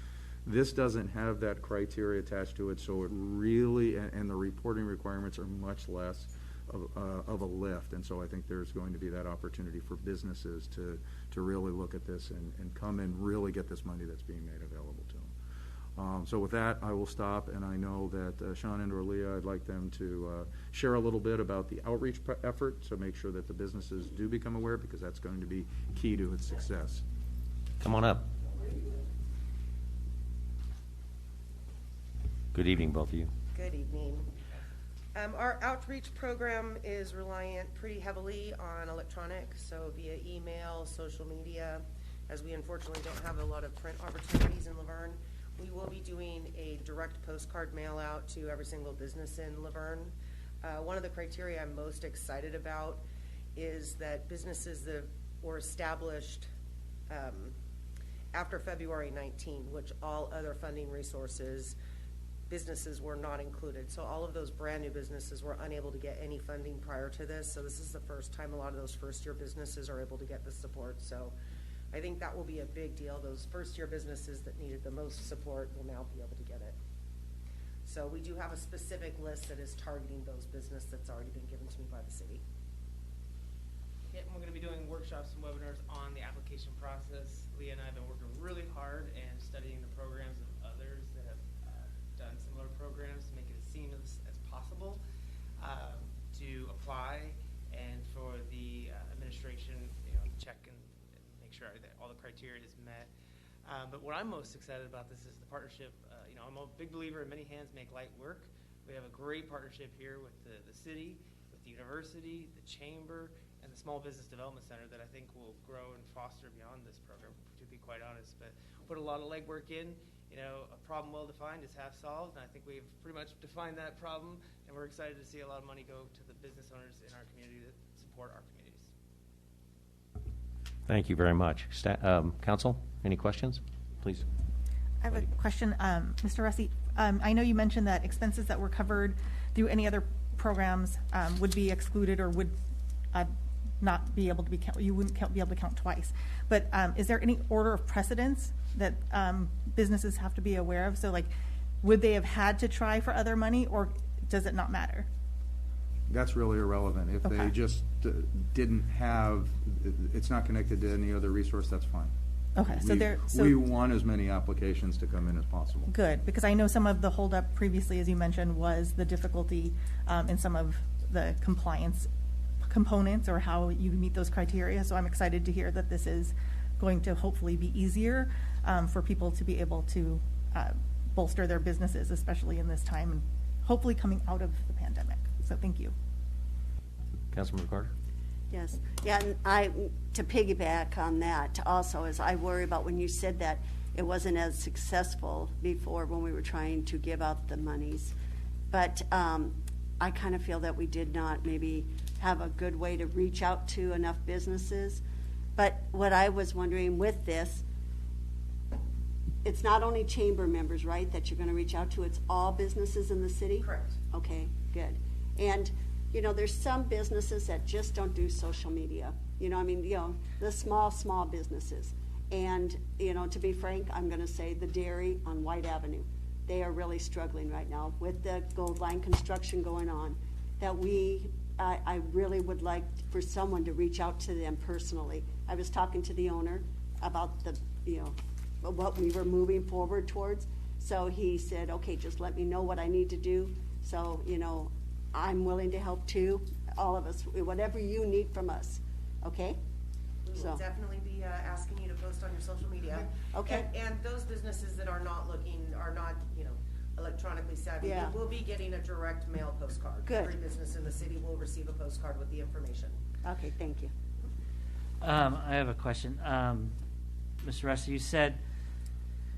This doesn't have that criteria attached to it, so it really, and the reporting requirements are much less of a lift, and so I think there's going to be that opportunity for businesses to really look at this and come and really get this money that's being made available to them. So with that, I will stop, and I know that Sean and or Leah, I'd like them to share a little bit about the outreach effort, so make sure that the businesses do become aware, because that's going to be key to its success. Come on up. Good evening, both of you. Good evening. Our outreach program is reliant pretty heavily on electronic, so via email, social media, as we unfortunately don't have a lot of print opportunities in Laverne. We will be doing a direct postcard mail out to every single business in Laverne. One of the criteria I'm most excited about is that businesses that were established after February 19, which all other funding resources businesses were not included. So all of those brand new businesses were unable to get any funding prior to this. So this is the first time a lot of those first year businesses are able to get the support. So I think that will be a big deal. Those first year businesses that needed the most support will now be able to get it. So we do have a specific list that is targeting those businesses that's already been given to me by the city. Yeah, and we're going to be doing workshops and webinars on the application process. Leah and I have been working really hard and studying the programs of others that have done similar programs to make it as seamless as possible to apply, and for the administration, check and make sure that all the criteria is met. But what I'm most excited about this is the partnership. I'm a big believer in many hands make light work. We have a great partnership here with the city, with the university, the chamber, and the Small Business Development Center that I think will grow and foster beyond this program, to be quite honest. But put a lot of legwork in. A problem well defined is half solved, and I think we've pretty much defined that problem, and we're excited to see a lot of money go to the business owners in our community that support our communities. Thank you very much. Council, any questions? Please. I have a question. Mr. Russi, I know you mentioned that expenses that were covered through any other programs would be excluded or would not be able to be you wouldn't be able to count twice. But is there any order of precedence that businesses have to be aware of? So like, would they have had to try for other money, or does it not matter? That's really irrelevant. If they just didn't have, it's not connected to any other resource, that's fine. Okay, we want as many applications to come in as possible. Good, because I know some of the holdup previously, as you mentioned, was the difficulty in some of the compliance components or how you meet those criteria. So I'm excited to hear that this is going to hopefully be easier for people to be able to bolster their businesses, especially in this time, and hopefully coming out of the pandemic. So thank you. Councilman Carter? Yes. Yeah, and to piggyback on that also, is I worry about when you said that it wasn't as successful before when we were trying to give out the monies. But I kind of feel that we did not maybe have a good way to reach out to enough businesses. But what I was wondering with this, it's not only chamber members, right, that you're going to reach out to, it's all businesses in the city? Correct. Okay, good. And you know, there's some businesses that just don't do social media. You know, I mean, you know, the small businesses. And, you know, to be frank, I'm going to say the dairy on White Avenue. They are really struggling right now with the Gold Line construction going on. That I really would like for someone to reach out to them personally. I was talking to the owner about the, you know, what we were moving forward towards. So he said, okay, just let me know what I need to do. So, you know, I'm willing to help too, all of us, whatever you need from us, okay? We will definitely be asking you to post on your social media. Okay. And those businesses that are not you know, electronically savvy, Yeah. will be getting a direct mail postcard. Good. Every business in the city will receive a postcard with the information. Okay, thank you. I have a question. Mr. Rusty, you said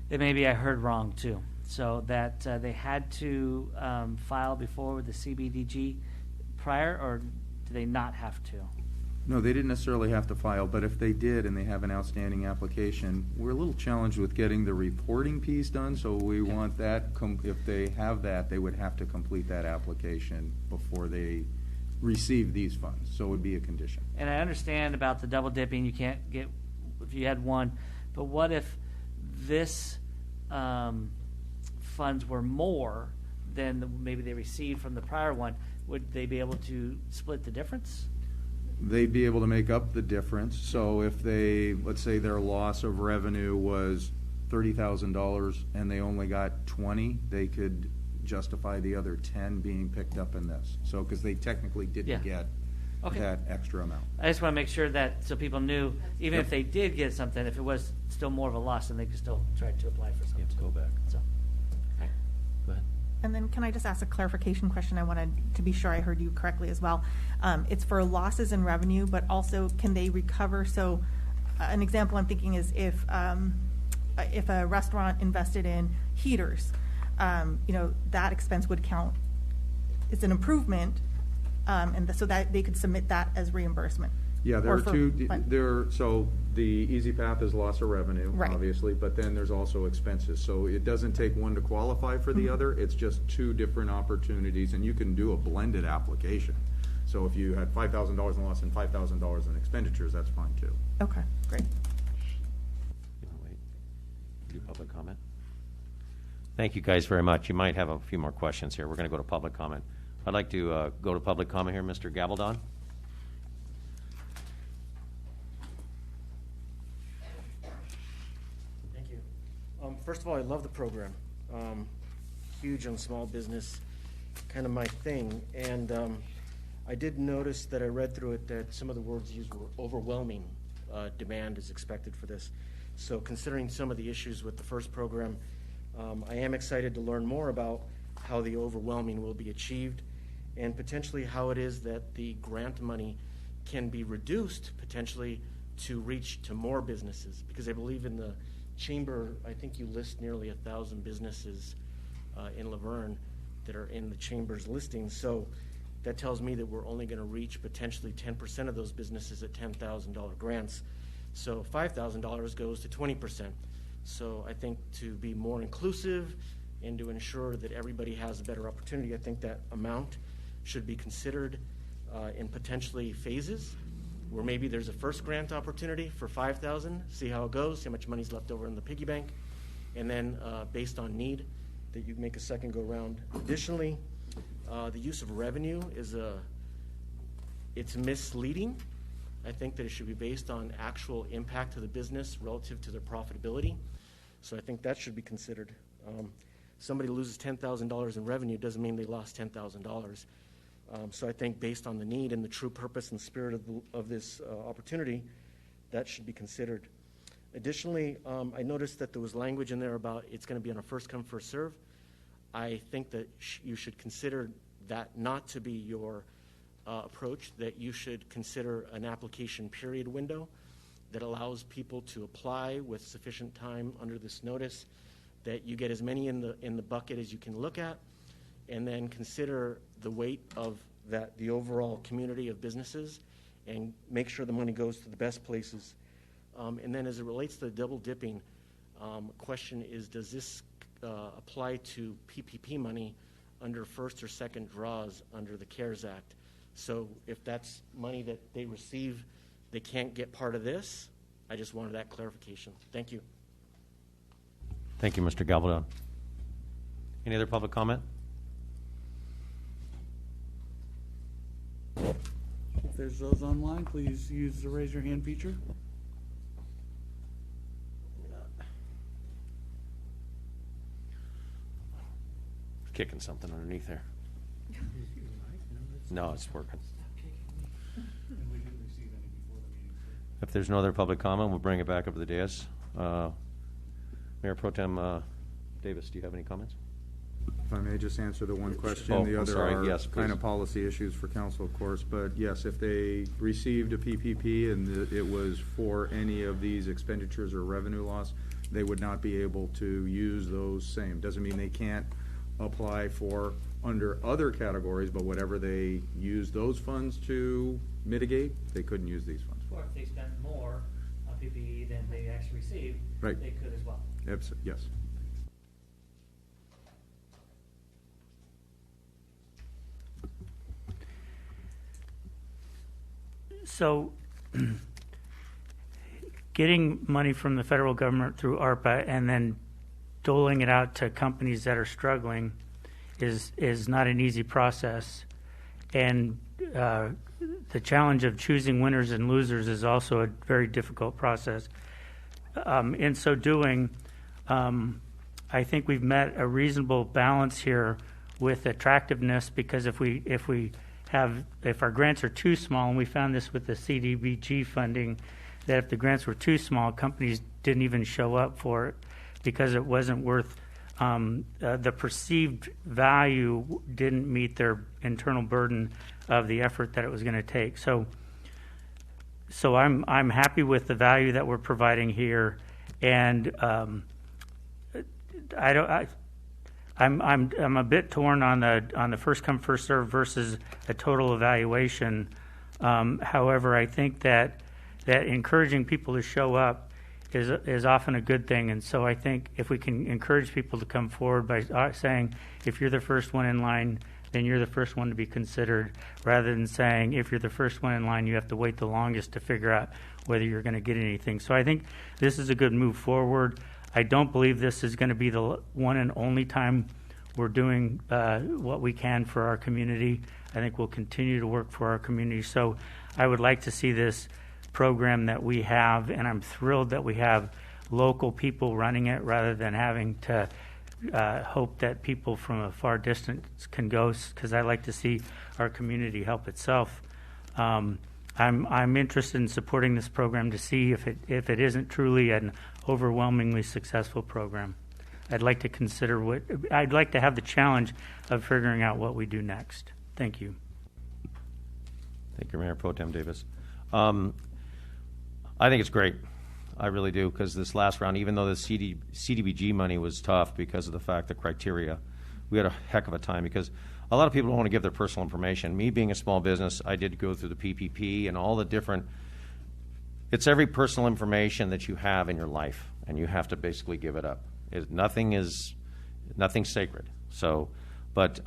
that maybe I heard wrong too. So that they had to file before with the CBDG prior, or do they not have to? No, they didn't necessarily have to file, but if they did and they have an outstanding application, we're a little challenged with getting the reporting piece done, so we want that, if they have that, they would have to complete that application before they receive these funds, so it would be a condition. And I understand about the double dipping, you can't get, if you had one, but what if this funds were more than maybe they received from the prior one? Would they be able to split the difference? They'd be able to make up the difference. So if they, let's say their loss of revenue was $30,000 and they only got 20, they could justify the other 10 being picked up in this. So because they technically didn't get that extra amount. I just want to make sure that so people knew, even if they did get something, if it was still more of a loss, then they could still try to apply for something. Go back. So. Go ahead. And then can I just ask a clarification question? I wanted to be sure I heard you correctly as well. It's for losses in revenue, but also can they recover? So an example I'm thinking is if a restaurant invested in heaters, you know, that expense would count. It's an improvement, and so that they could submit that as reimbursement. Yeah, there are two. So the easy path is loss of revenue, obviously, but then there's also expenses. So it doesn't take one to qualify for the other. It's just two different opportunities, and you can do a blended application. So if you had $5,000 in loss and $5,000 in expenditures, that's fine too. Okay, great. Wait. Do public comment. Thank you guys very much. You might have a few more questions here. We're going to go to public comment. I'd like to go to public comment here, Mr. Gabaldon. Thank you. First of all, I love the program. Huge on small business, kind of my thing. And I did notice that I read through it that some of the words used were overwhelming. Demand is expected for this. So considering some of the issues with the first program, I am excited to learn more about how the overwhelming will be achieved and potentially how it is that the grant money can be reduced potentially to reach to more businesses. Because I believe in the chamber, I think you list nearly 1,000 businesses in Laverne that are in the chamber's listing. So that tells me that we're only going to reach potentially 10% of those businesses at $10,000 grants. So $5,000 goes to 20%. So I think to be more inclusive and to ensure that everybody has a better opportunity, I think that amount should be considered in potentially phases, where maybe there's a first grant opportunity for $5,000, see how it goes, see how much money's left over in the piggy bank, and then based on need, that you make a second go round. Additionally, the use of revenue is it's misleading. I think that it should be based on actual impact to the business relative to their profitability. So I think that should be considered. Somebody loses $10,000 in revenue doesn't mean they lost $10,000. So I think based on the need and the true purpose and spirit of this opportunity, that should be considered. Additionally, I noticed that there was language in there about it's going to be on a first come, first serve. I think that you should consider that not to be your approach, that you should consider an application period window that allows people to apply with sufficient time under this notice, that you get as many in the bucket as you can look at, and then consider the weight of the overall community of businesses and make sure the money goes to the best places. And then as it relates to the double dipping, question is, does this apply to PPP money under first or second draws under the CARES Act? So if that's money that they receive, they can't get part of this. I just wanted that clarification. Thank you. Thank you, Mr. Galdon. Any other public comment? If there's those online, please use the raise your hand feature. Kicking something underneath there. No, it's working. If there's no other public comment, we'll bring it back up to the dais. Mayor Pro Tem Davis, do you have any comments? If I may just answer the one question. Oh, the I'm other sorry. are Yes, kind please. of policy issues for council, of course. But yes, if they received a PPP and it was for any of these expenditures or revenue loss, they would not be able to use those same. Doesn't mean they can't apply for under other categories, but whatever they use those funds to mitigate, they couldn't use these funds. Or if they spend more on PPE than they actually received, Right. they could as well. Yes. So getting money from the federal government through ARPA and then doling it out to companies that are struggling is not an easy process. And the challenge of choosing winners and losers is also a very difficult process. In so doing, I think we've met a reasonable balance here with attractiveness, because if our grants are too small, and we found this with the CDBG funding, that if the grants were too small, companies didn't even show up for it because it wasn't worth the perceived value didn't meet their internal burden of the effort that it was going to take. So I'm happy with the value that we're providing here, and I'm a bit torn on the first come first serve versus a total evaluation. However, I think that encouraging people to show up is often a good thing, and so I think if we can encourage people to come forward by saying, if you're the first one in line, then you're the first one to be considered, rather than saying, if you're the first one in line, you have to wait the longest to figure out whether you're going to get anything. So I think this is a good move forward. I don't believe this is going to be the one and only time we're doing what we can for our community. I think we'll continue to work for our community. So I would like to see this program that we have, and I'm thrilled that we have local people running it rather than having to hope that people from a far distance can go, because I like to see our community help itself. I'm interested in supporting this program to see if it isn't truly an overwhelmingly successful program. I'd like to have the challenge of figuring out what we do next. Thank you. Thank you, Mayor Pro Tem Davis. I think it's great. I really do, because this last round, even though the CDBG money was tough because of the fact, the criteria, we had a heck of a time, because a lot of people don't want to give their personal information. Me being a small business, I did go through the PPP and all the different, it's every personal information that you have in your life, and you have to basically give it up. Nothing's sacred. So, but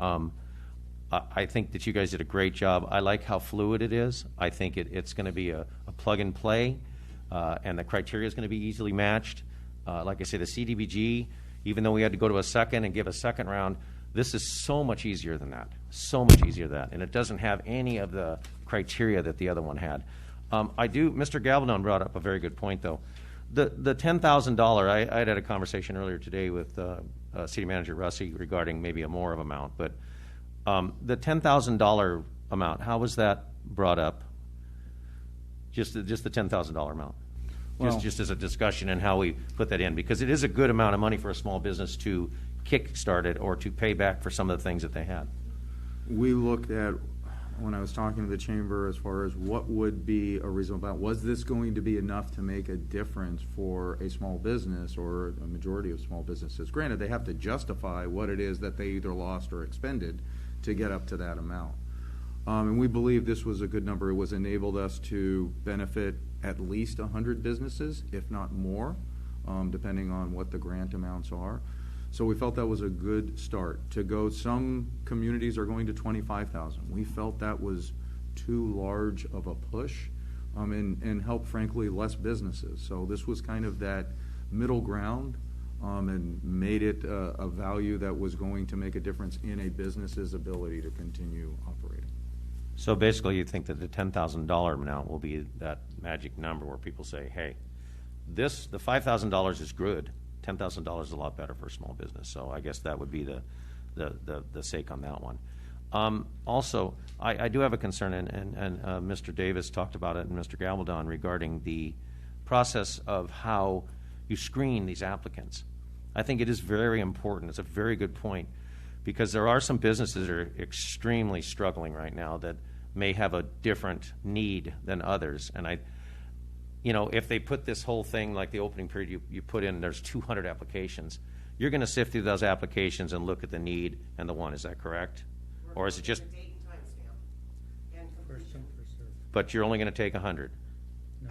I think that you guys did a great job. I like how fluid it is. I think it's going to be a plug and play, and the criteria is going to be easily matched. Like I say, the CDBG, even though we had to go to a second and give a second round, this is so much easier than that. So much easier than that. And it doesn't have any of the criteria that the other one had. Mr. Gavaldon brought up a very good point, though. The $10,000, I had a conversation earlier today with City Manager Russi regarding maybe a more of amount, but the $10,000 amount, how was that brought up? Just the $10,000 amount? Well, just as a discussion and how we put that in, because it is a good amount of money for a small business to kickstart it or to pay back for some of the things that they had. We looked at, when I was talking to the chamber, as far as what would be a reasonable amount. Was this going to be enough to make a difference for a small business or a majority of small businesses? Granted, they have to justify what it is that they either lost or expended to get up to that amount. And we believe this was a good number. It was enabled us to benefit at least 100 businesses, if not more, depending on what the grant amounts are. So we felt that was a good start. To go, some communities are going to 25,000. We felt that was too large of a push and help, frankly, less businesses. So this was kind of that middle ground and made it a value that was going to make a difference in a business's ability to continue operating. So basically, you think that the $10,000 amount will be that magic number where people say, hey, the $5,000 is good. $10,000 is a lot better for a small business. So I guess that would be the sake on that one. Also, I do have a concern, and Mr. Davis talked about it and Mr. Gavaldon regarding the process of how you screen these applicants. I think it is very important. It's a very good point, because there are some businesses that are extremely struggling right now that may have a different need than others. And if they put this whole thing, like the opening period you put in, there's 200 applications, you're going to sift through those applications and look at the need and the one. Is that correct? Or is it just... Date and timestamp and completion. First come, first served. But you're only going to take 100? No,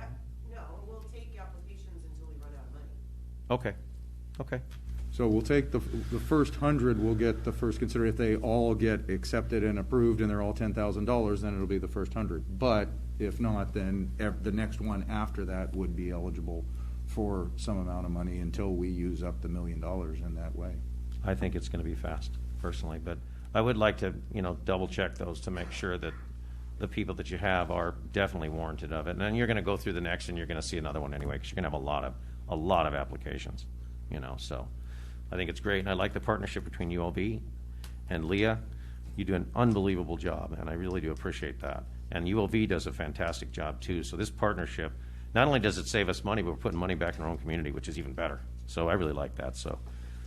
we'll take applications until we run out of money. Okay. So we'll take the first 100, we'll get the first consider. If they all get accepted and approved and they're all $10,000, then it'll be the first 100. But if not, then the next one after that would be eligible for some amount of money until we use up the $1 million in that way. I think it's going to be fast, personally, but I would like to, double check those to make sure that the people that you have are definitely warranted of it. And then you're going to go through the next and you're going to see another one anyway, because you're going to have a lot of applications, so I think it's great. And I like the partnership between ULB and Leah. You do an unbelievable job, and I really do appreciate that. And ULV does a fantastic job too. So this partnership, not only does it save us money, but we're putting money back in our own community, which is even better. So I really like that. So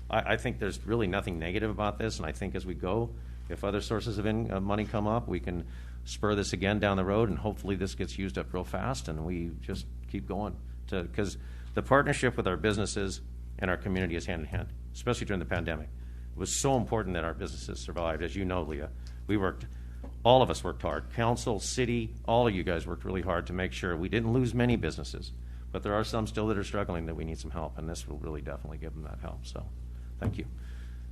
I think there's really nothing negative about this, and I think as we go, if other sources of money come up, we can spur this again down the road, and hopefully this gets used up real fast, and we just keep going. Because the partnership with our businesses and our community is hand in hand, especially during the pandemic. It was so important that our businesses survived. As you know, Leah, all of us worked hard. Council, city, all of you guys worked really hard to make sure we didn't lose many businesses. But there are some still that are struggling that we need some help, and this will really definitely give them that help. So thank you.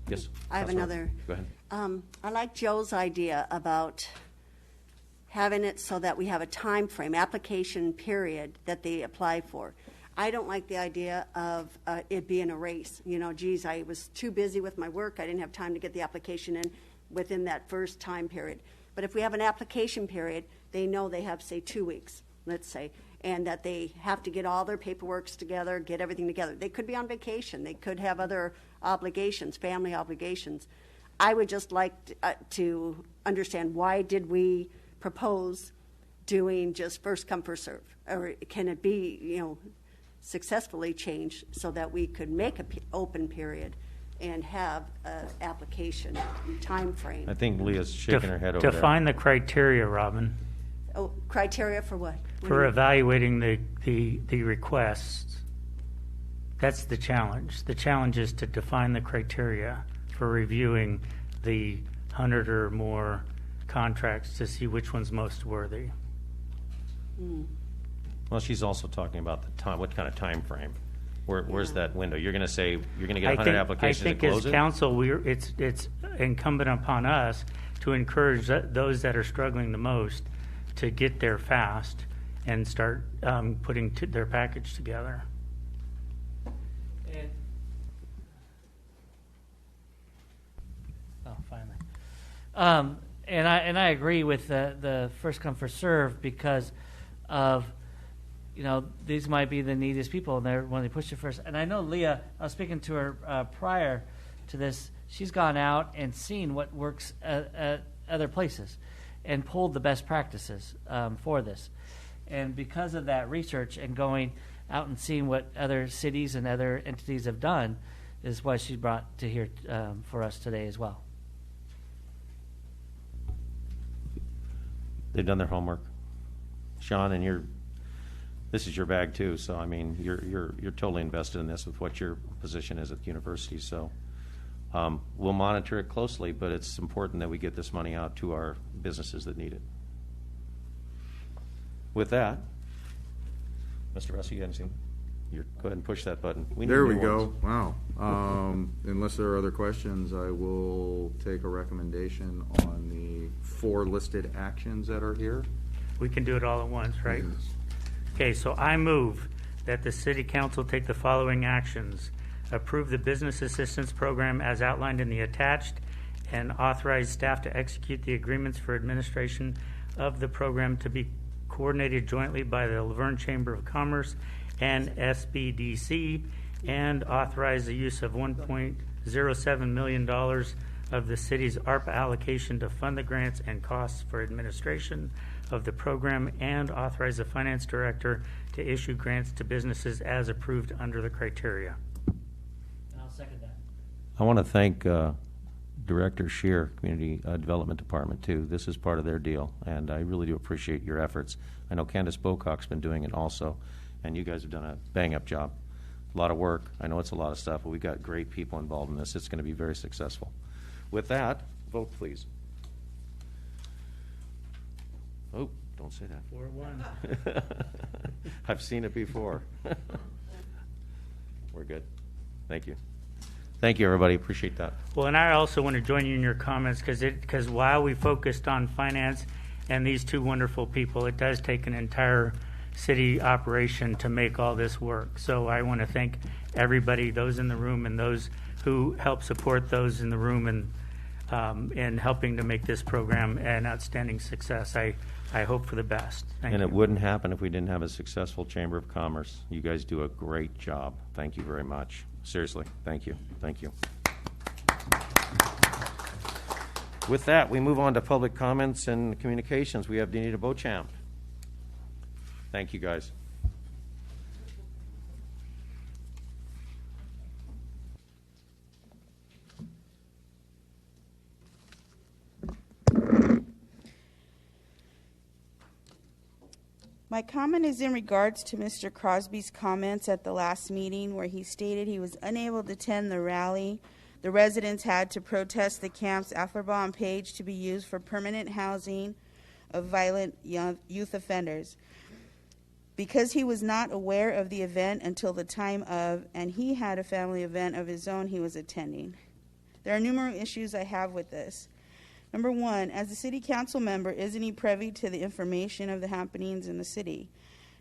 Yes? I have another. Go ahead. I like Joe's idea about having it so that we have a time frame, application period that they apply for. I don't like the idea of it being a race. Geez, I was too busy with my work. I didn't have time to get the application in within that first time period. But if we have an application period, they know they have, say, 2 weeks, let's say, and that they have to get all their paperwork together, get everything together. They could be on vacation. They could have other obligations, family obligations. I would just like to understand, why did we propose doing just first come, first serve? Or can it be, successfully changed so that we could make an open period and have an application time frame? I think Leah's shaking her head over there. Define the criteria, Robin. Oh, criteria for what? For evaluating the requests. That's the challenge. The challenge is to define the criteria for reviewing the 100 or more contracts to see which one's most worthy. Mm. Well, she's also talking about the time. What kind of time frame? Where's that window? You're going to say you're going to get 100 applications and close it? I think as council, it's incumbent upon us to encourage those that are struggling the most to get there fast and start putting their package together. And, finally. And I agree with the first come first serve because of, these might be the neediest people when they push it first. And I know Leah, I was speaking to her prior to this, she's gone out and seen what works at other places and pulled the best practices for this. And because of that research and going out and seeing what other cities and other entities have done is what she brought to here for us today as well. They've done their homework. Sean, and this is your bag too, so I mean, you're totally invested in this with what your position is at the university. So we'll monitor it closely, but it's important that we get this money out to our businesses that need it. With that, Mr. Russell, you got anything? Go ahead and push that button. There we go. Wow. Unless there are other questions, I will take a recommendation on the 4 listed actions that are here. We can do it all at once, right? Yes. Okay, so I move that the City Council take the following actions. Approve the Business Assistance Program as outlined in the attached and authorize staff to execute the agreements for administration of the program to be coordinated jointly by the Laverne Chamber of Commerce and SBDC, and authorize the use of $1.07 million of the city's ARPA allocation to fund the grants and costs for administration of the program, and authorize the finance director to issue grants to businesses as approved under the criteria. And I'll second that. I want to thank Director Scheer, Community Development Department, too. This is part of their deal, and I really do appreciate your efforts. I know Candace Bocock's been doing it also, and you guys have done a bang-up job. A lot of work. I know it's a lot of stuff, but we've got great people involved in this. It's going to be very successful. With that, vote, please. Oh, don't say that. 4-1. I've seen it before. We're good. Thank you. Thank you, everybody. Appreciate that. Well, and I also want to join you in your comments because while we focused on finance and these 2 wonderful people, it does take an entire city operation to make all this work. So I want to thank everybody, those in the room and those who help support those in the room and helping to make this program an outstanding success. I hope for the best. Thank you. And it wouldn't happen if we didn't have a successful Chamber of Commerce. You guys do a great job. Thank you very much. Seriously, thank you. Thank you. With that, we move on to public comments and communications. We have Danita Beauchamp. Thank you, guys. My comment is in regards to Mr. Crosby's comments at the last meeting where he stated he was unable to attend the rally the residents had to protest the camp's Athlebon page to be used for permanent housing of violent youth offenders. Because he was not aware of the event until the time of, and he had a family event of his own he was attending. There are numerous issues I have with this. Number 1, as a city council member, isn't he privy to the information of the happenings in the city?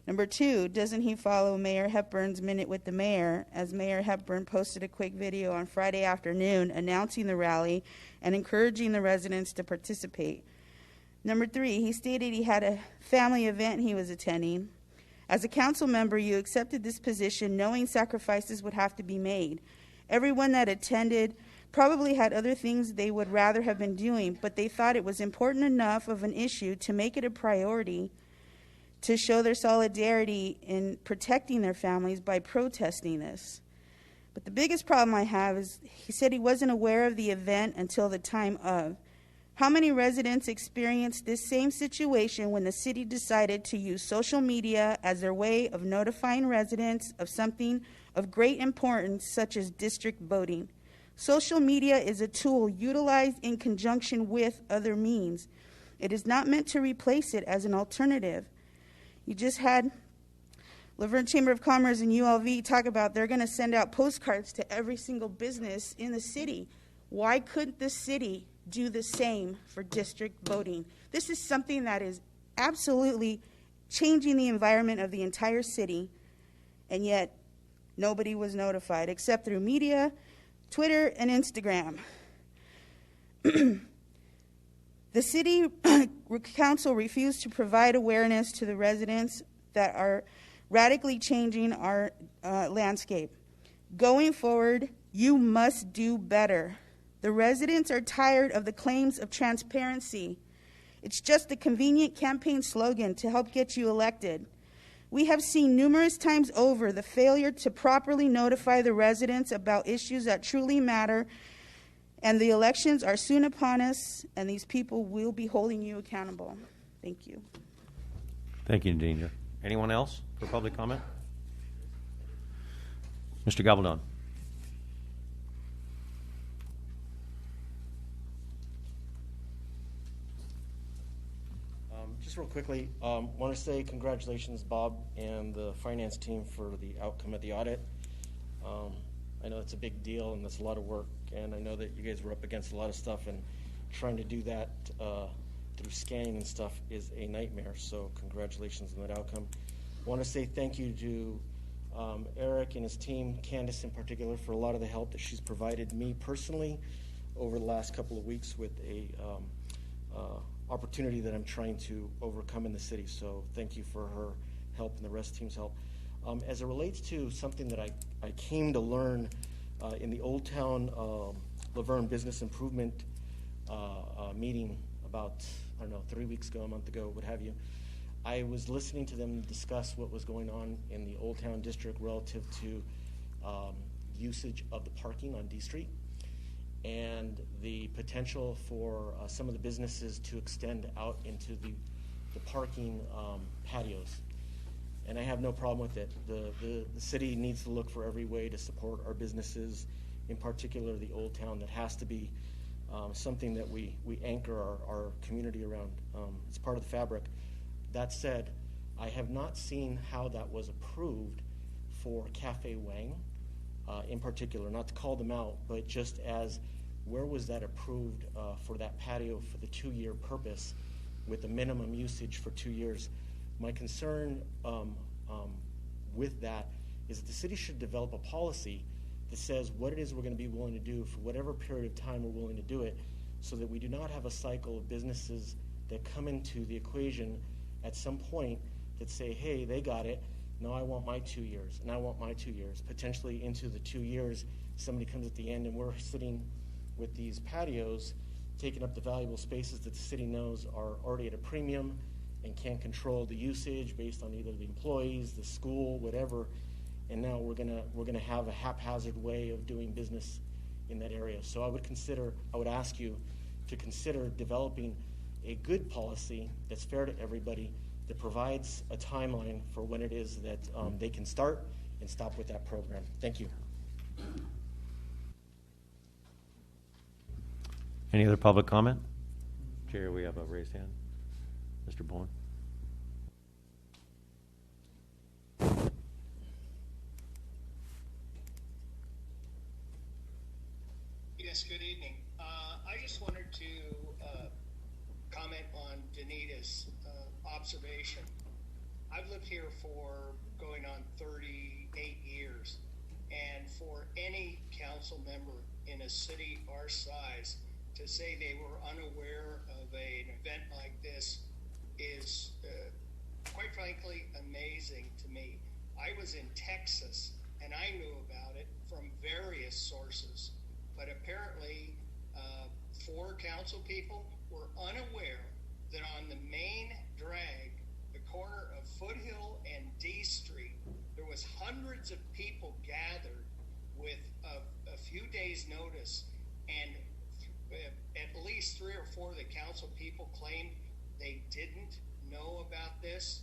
Number 2, doesn't he follow Mayor Hepburn's Minute with the Mayor, as Mayor Hepburn posted a quick video on Friday afternoon announcing the rally and encouraging the residents to participate? Number 3, he stated he had a family event he was attending. As a council member, you accepted this position knowing sacrifices would have to be made. Everyone that attended probably had other things they would rather have been doing, but they thought it was important enough of an issue to make it a priority to show their solidarity in protecting their families by protesting this. But the biggest problem I have is he said he wasn't aware of the event until the time of. How many residents experienced this same situation when the city decided to use social media as their way of notifying residents of something of great importance, such as district voting? Social media is a tool utilized in conjunction with other means. It is not meant to replace it as an alternative. You just had Laverne Chamber of Commerce and ULV talk about they're going to send out postcards to every single business in the city. Why couldn't the city do the same for district voting? This is something that is absolutely changing the environment of the entire city, and yet nobody was notified except through media, Twitter, and Instagram. The city council refused to provide awareness to the residents that are radically changing our landscape. Going forward, you must do better. The residents are tired of the claims of transparency. It's just a convenient campaign slogan to help get you elected. We have seen numerous times over the failure to properly notify the residents about issues that truly matter, and the elections are soon upon us, and these people will be holding you accountable. Thank you. Thank you, Nadine. Anyone else for public comment? Mr. Gabaldon. Just real quickly, want to say congratulations, Bob, and the finance team for the outcome of the audit. I know it's a big deal and it's a lot of work, and I know that you guys were up against a lot of stuff, and trying to do that through scanning and stuff is a nightmare, so congratulations on that outcome. I want to say thank you to Eric and his team, Candace in particular, for a lot of the help that she's provided me personally over the last couple of weeks with a opportunity that I'm trying to overcome in the city. So thank you for her help and the rest of the team's help. As it relates to something that I came to learn in the Old Town Laverne Business Improvement meeting about, I don't know, 3 weeks ago, a month ago, what have you, I was listening to them discuss what was going on in the Old Town District relative to usage of the parking on D Street and the potential for some of the businesses to extend out into the parking patios. And I have no problem with it. The city needs to look for every way to support our businesses, in particular the Old Town. That has to be something that we anchor our community around. It's part of the fabric. That said, I have not seen how that was approved for Cafe Wang in particular, not to call them out, but just as where was that approved for that patio for the 2-year purpose with the minimum usage for 2 years. My concern with that is that the city should develop a policy that says what it is we're going to be willing to do for whatever period of time we're willing to do it, so that we do not have a cycle of businesses that come into the equation at some point that say, hey, they got it, no, I want my 2 years, and I want my 2 years. Potentially into the 2 years, somebody comes at the end and we're sitting with these patios taking up the valuable spaces that the city knows are already at a premium and can't control the usage based on either the employees, the school, whatever, and now we're gonna have a haphazard way of doing business in that area. So I would ask you to consider developing a good policy that's fair to everybody, that provides a timeline for when it is that they can start and stop with that program. Thank you. Any other public comment? Jerry, we have a raised hand. Mr. Bowen. Yes, good evening. I just wanted to comment on Danita's observation. I've lived here for going on 38 years, and for any council member in a city our size to say they were unaware of an event like this is, quite frankly, amazing to me. I was in Texas, and I knew about it from various sources, but apparently 4 council people were unaware that on the main drag, the corner of Foothill and D Street, there was hundreds of people gathered with a few days' notice, and at least 3 or 4 of the council people claimed they didn't know about this.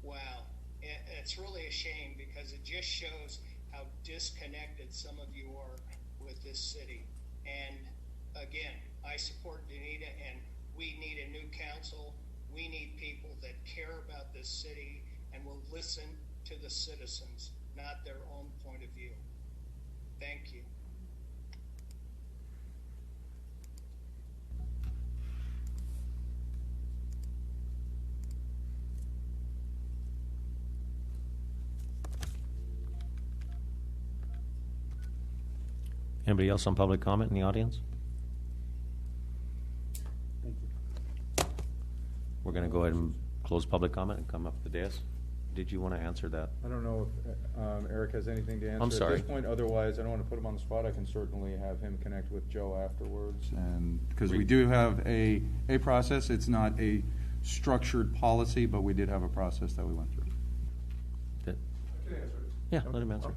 Wow, it's really a shame, because it just shows how disconnected some of you are with this city. And again, I support Danita, and we need a new council. We need people that care about this city and will listen to the citizens, not their own point of view. Thank you. Anybody else on public comment in the audience? We're going to go ahead and close public comment and come up to the dais. Did you want to answer that? I don't know if Eric has anything to answer I'm sorry. at this point. Otherwise, I don't want to put him on the spot. I can certainly have him connect with Joe afterwards, and because we do have a process. It's not a structured policy, but we did have a process that we went through. Yeah, let him answer.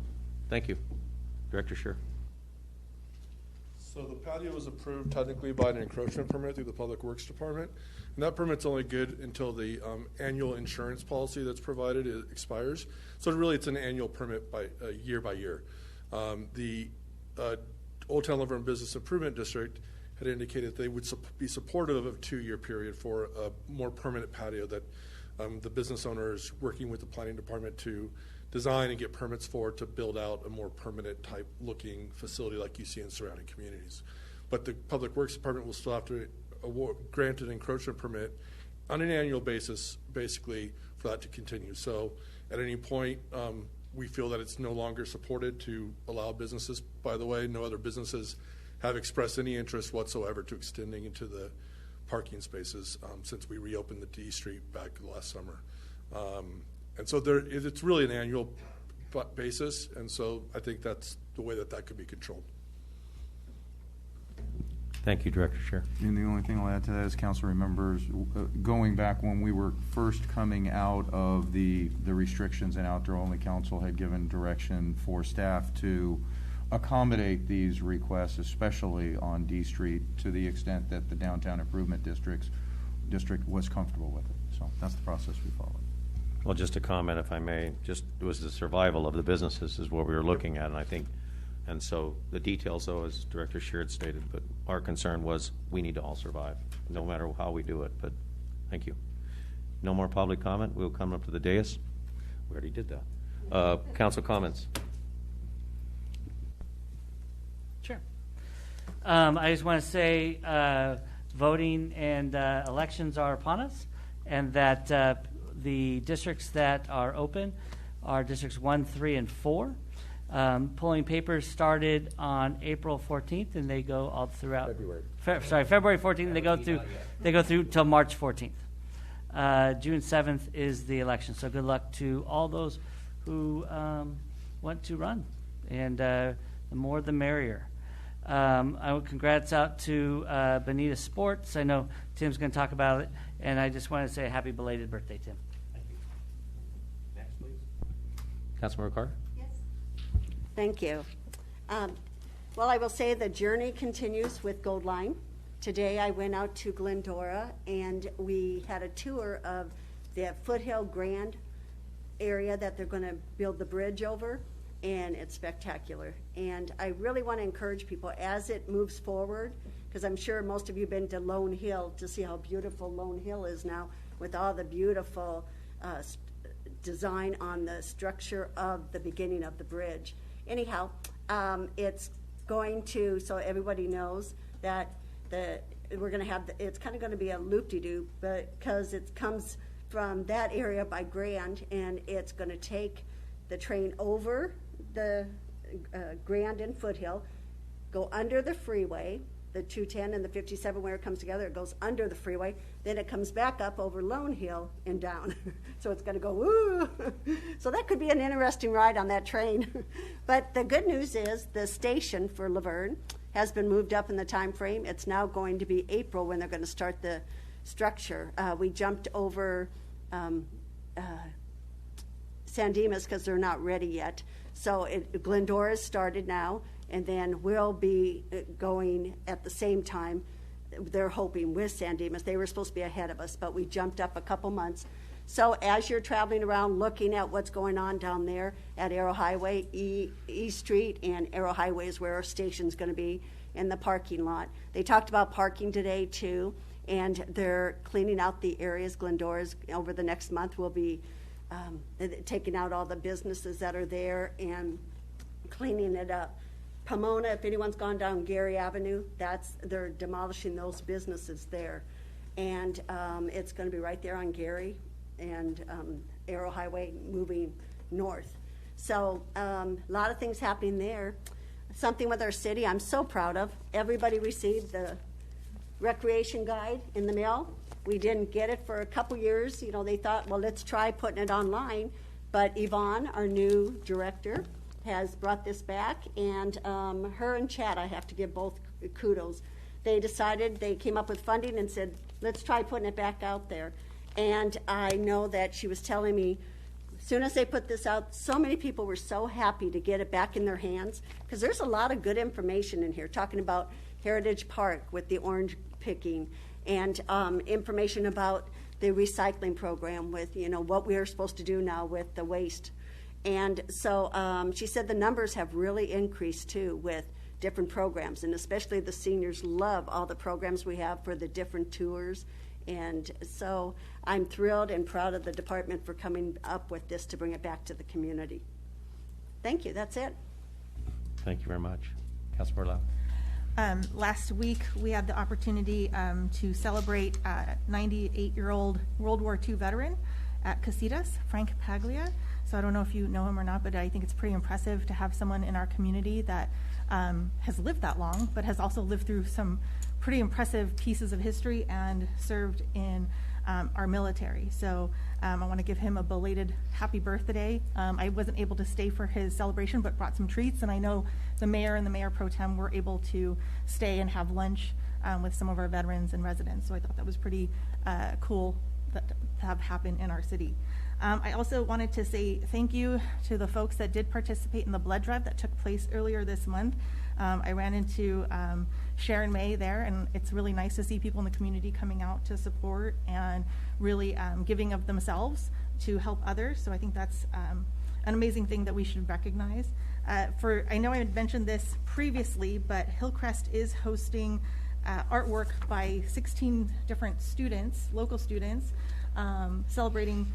Thank you. Director Scheer. So the patio was approved technically by an encroachment permit through the Public Works Department, and that permit's only good until the annual insurance policy that's provided expires. So really, it's an annual permit by year by year. The Old Town Laverne Business Improvement District had indicated they would be supportive of a 2-year period for a more permanent patio that the business owner is working with the planning department to design and get permits for, to build out a more permanent type looking facility like you see in surrounding communities. But the Public Works Department will still have to grant an encroachment permit on an annual basis, basically, for that to continue. So at any point, we feel that it's no longer supported to allow businesses. By the way, no other businesses have expressed any interest whatsoever to extending into the parking spaces since we reopened the D Street back last summer. And so it's really an annual basis, and so I think that's the way that could be controlled. Thank you, Director Scheer. And the only thing I'll add to that is council remembers going back when we were first coming out of the restrictions, and outdoor-only council had given direction for staff to accommodate these requests, especially on D Street, to the extent that the Downtown Improvement District was comfortable with it. So that's the process we followed. Well, just a comment, if I may, just it was the survival of the businesses is what we were looking at, and I think, and so the details, though, as Director Scheer had stated, but our concern was we need to all survive, no matter how we do it, but thank you. No more public comment. We'll come up to the dais. We already did that. Council comments. Sure. I just want to say voting and elections are upon us, and that the districts that are open are districts 1, 3, and 4. Pulling papers started on April 14th, and they go all throughout. February 14th. And they go through till March 14th. June 7th is the election. So good luck to all those who want to run, and the more the merrier. Congrats out to Bonita Sports. I know Tim's going to talk about it, and I just want to say happy belated birthday, Tim. Thank you. Next, please. Councilmember Carter. Yes. Thank you. Well, I will say the journey continues with Gold Line. Today I went out to Glendora, and we had a tour of the Foothill Grand area that they're going to build the bridge over, and it's spectacular. And I really want to encourage people as it moves forward, because I'm sure most of you have been to Lone Hill to see how beautiful Lone Hill is now with all the beautiful design on the structure of the beginning of the bridge. Anyhow, it's going to, so everybody knows that we're going to have, it's kind of going to be a loop-de-doo, because it comes from that area by Grand, and it's going to take the train over the Grand and Foothill, go under the freeway, the 210 and the 57 where it comes together, it goes under the freeway, then it comes back up over Lone Hill and down. So it's going to go woo. So that could be an interesting ride on that train. But the good news is the station for Laverne has been moved up in the time frame. It's now going to be April when they're going to start the structure. We jumped over San Dimas because they're not ready yet. So Glendora has started now, and then we'll be going at the same time. They're hoping with San Dimas. They were supposed to be ahead of us, but we jumped up a couple months. So as you're traveling around looking at what's going on down there at Arrow Highway, E Street and Arrow Highway is where our station's going to be in the parking lot. They talked about parking today too, and they're cleaning out the areas. Glendora's over the next month will be taking out all the businesses that are there and cleaning it up. Pomona, if anyone's gone down Gary Avenue, they're demolishing those businesses there. And it's going to be right there on Gary and Arrow Highway moving north. So a lot of things happening there. Something with our city I'm so proud of. Everybody received the recreation guide in the mail. We didn't get it for a couple years. You know, they thought, well, let's try putting it online. But Yvonne, our new director, has brought this back, and her and Chad, I have to give both kudos. They came up with funding and said, let's try putting it back out there. And I know that she was telling me, as soon as they put this out, so many people were so happy to get it back in their hands, because there's a lot of good information in here, talking about Heritage Park with the orange picking, and information about the recycling program with, you know, what we are supposed to do now with the waste. And so she said the numbers have really increased, too, with different programs, and especially the seniors love all the programs we have for the different tours. And so I'm thrilled and proud of the department for coming up with this to bring it back to the community. Thank you. That's it. Thank you very much. Councilmember Lau. Last week, we had the opportunity to celebrate a 98-year-old World War II veteran at Casitas, Frank Paglia. So I don't know if you know him or not, but I think it's pretty impressive to have someone in our community that has lived that long, but has also lived through some pretty impressive pieces of history and served in our military. So I want to give him a belated happy birthday. I wasn't able to stay for his celebration, but brought some treats, and I know the mayor and the mayor pro tem were able to stay and have lunch with some of our veterans and residents. So I thought that was pretty cool to have happen in our city. I also wanted to say thank you to the folks that did participate in the blood drive that took place earlier this month. I ran into Sharon May there, and it's really nice to see people in the community coming out to support and really giving of themselves to help others. So I think that's an amazing thing that we should recognize. I know I had mentioned this previously, but Hillcrest is hosting artwork by 16 different students, local students, celebrating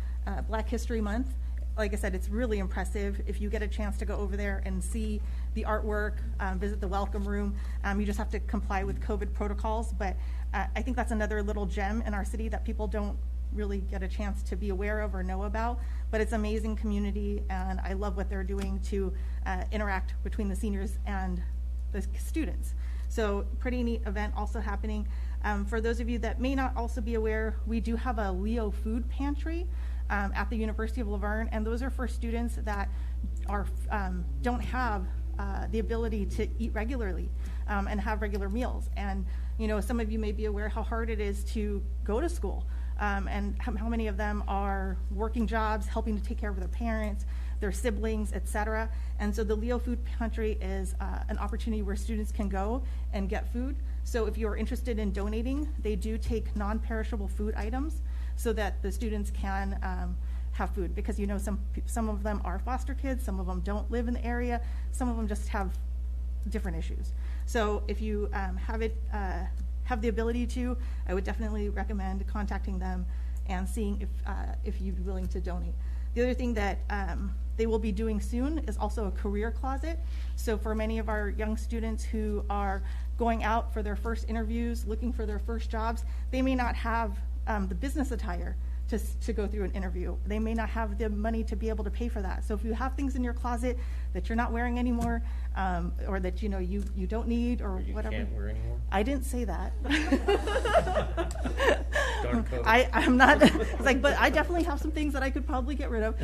Black History Month. Like I said, it's really impressive. If you get a chance to go over there and see the artwork, visit the welcome room, you just have to comply with COVID protocols. But I think that's another little gem in our city that people don't really get a chance to be aware of or know about. But it's amazing community, and I love what they're doing to interact between the seniors and the students. So pretty neat event also happening. For those of you that may not also be aware, we do have a Leo Food Pantry at the University of Laverne, and those are for students that are don't have the ability to eat regularly and have regular meals. And you know, some of you may be aware how hard it is to go to school, and how many of them are working jobs, helping to take care of their parents, their siblings, etc. And so the Leo Food Pantry is an opportunity where students can go and get food. So if you're interested in donating, they do take non-perishable food items so that the students can have food, because you know some of them are foster kids, some of them don't live in the area, some of them just have different issues. So if you have the ability to, I would definitely recommend contacting them and seeing if you'd be willing to donate. The other thing that they will be doing soon is also a career closet. So for many of our young students who are going out for their first interviews, looking for their first jobs, they may not have the business attire to go through an interview. They may not have the money to be able to pay for that. So if you have things in your closet that you're not wearing anymore, or that you know you don't need, or whatever. Can't wear anymore? I didn't say that. Darn code. I'm not. It's like, but I definitely have some things that I could probably get rid of.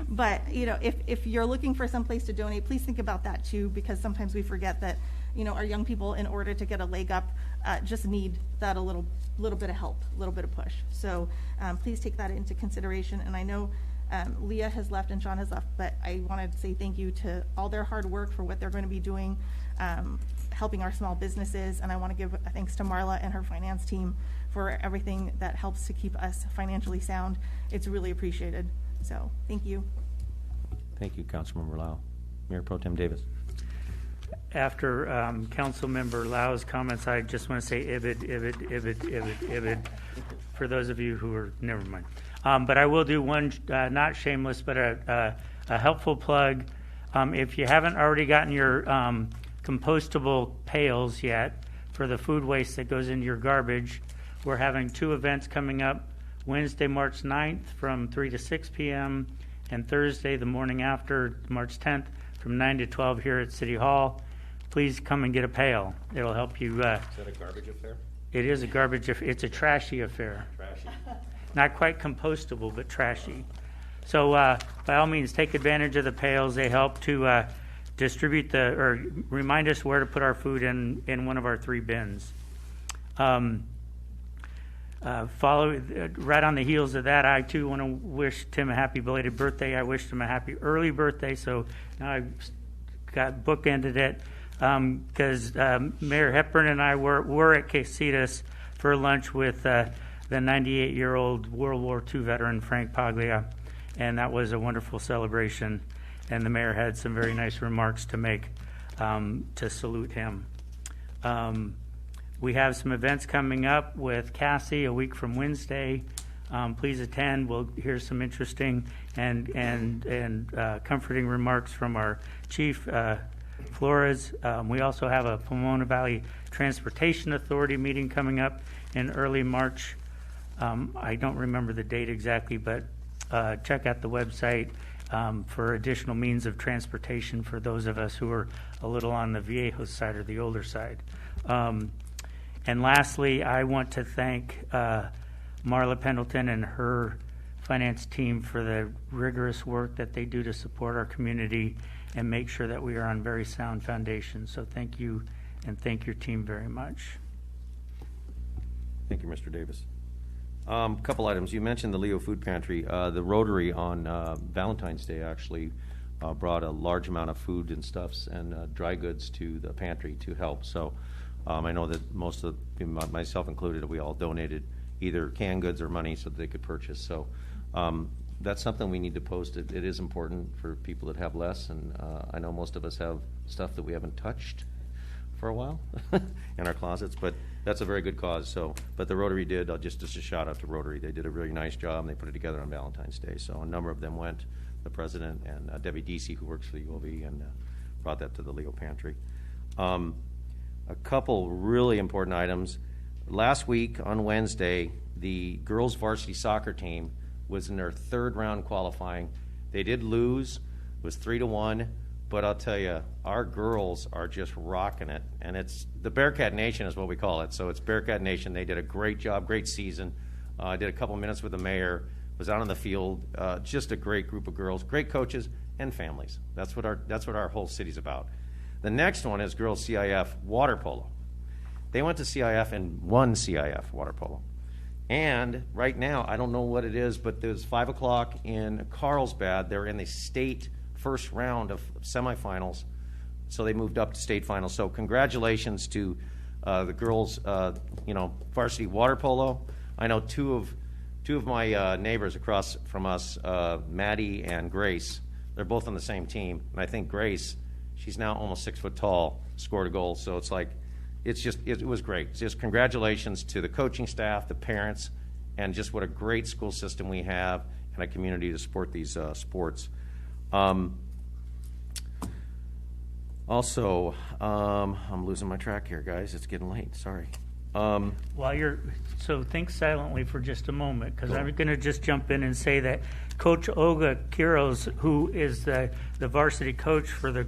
But you know, if you're looking for some place to donate, please think about that too, because sometimes we forget that you know our young people, in order to get a leg up, just need that a little bit of help, a little bit of push. So please take that into consideration. And I know Leah has left and Sean has left, but I wanted to say thank you to all their hard work for what they're going to be doing, helping our small businesses. And I want to give thanks to Marla and her finance team for everything that helps to keep us financially sound. It's really appreciated. So thank you. Thank you, Councilmember Lau. Mayor Pro Tem Davis. After Councilmember Lau's comments, I just want to say ibid. For those of you who are, never mind. But I will do one, not shameless, but a helpful plug. If you haven't already gotten your compostable pails yet for the food waste that goes into your garbage, we're having 2 events coming up. Wednesday, March 9th from 3 to 6 p.m. and Thursday, the morning after, March 10th, from 9 to 12 here at City Hall. Please come and get a pail. It'll help you. Is that a garbage affair? It is a garbage affair. It's a trashy affair. Trashy. Not quite compostable, but trashy. So by all means, take advantage of the pails. They help to distribute or remind us where to put our food in one of our 3 bins. Right on the heels of that, I too want to wish Tim a happy belated birthday. I wished him a happy early birthday, so now I've got bookended it because Mayor Hepburn and I were at Casitas for lunch with the 98-year-old World War II veteran Frank Paglia, and that was a wonderful celebration, and the mayor had some very nice remarks to make to salute him. We have some events coming up with Cassie a week from Wednesday. Please attend. We'll hear some interesting and comforting remarks from our chief, Flores. We also have a Pomona Valley Transportation Authority meeting coming up in early March. I don't remember the date exactly, but check out the website for additional means of transportation for those of us who are a little on the Viejo side or the older side. And lastly, I want to thank Marla Pendleton and her finance team for the rigorous work that they do to support our community and make sure that we are on very sound foundations. So thank you, and thank your team very much. Thank you, Mr. Davis. Couple items. You mentioned the Leo Food Pantry. The Rotary on Valentine's Day actually brought a large amount of food and stuffs and dry goods to the pantry to help. So I know that most of myself included, we all donated either canned goods or money so that they could purchase. So that's something we need to post. It is important for people that have less, and I know most of us have stuff that we haven't touched for a while in our closets, but that's a very good cause. So, but the Rotary did, just a shout out to Rotary. They did a really nice job, and they put it together on Valentine's Day. So a number of them went, the president and Debbie Deasy, who works for the UOV, and brought that to the Leo Pantry. A couple really important items. Last week on Wednesday, the girls varsity soccer team was in their 3rd round qualifying. They did lose, it was 3-1, but I'll tell you, our girls are just rocking it. And it's the Bearcat Nation is what we call it. So it's Bearcat Nation. They did a great job, great season. I did a couple minutes with the mayor, was out on the field. Just a great group of girls, great coaches and families. That's what our whole city's about. The next one is girls CIF water polo. They went to CIF and won CIF water polo. And right now, I don't know what it is, but there's 5 o'clock in Carlsbad. They're in the state first round of semifinals, so they moved up to state finals. So congratulations to the girls, varsity water polo. I know two of my neighbors across from us, Maddie and Grace. They're both on the same team, and I think Grace, she's now almost 6 foot tall, scored a goal. So it's like, it was great. Just congratulations to the coaching staff, the parents, and just what a great school system we have and a community to support these sports. Also, I'm losing my track here, guys. It's getting late. Sorry. So think silently for just a moment, because I'm going to just jump in and say that Coach Olga Quiros, who is the varsity coach for the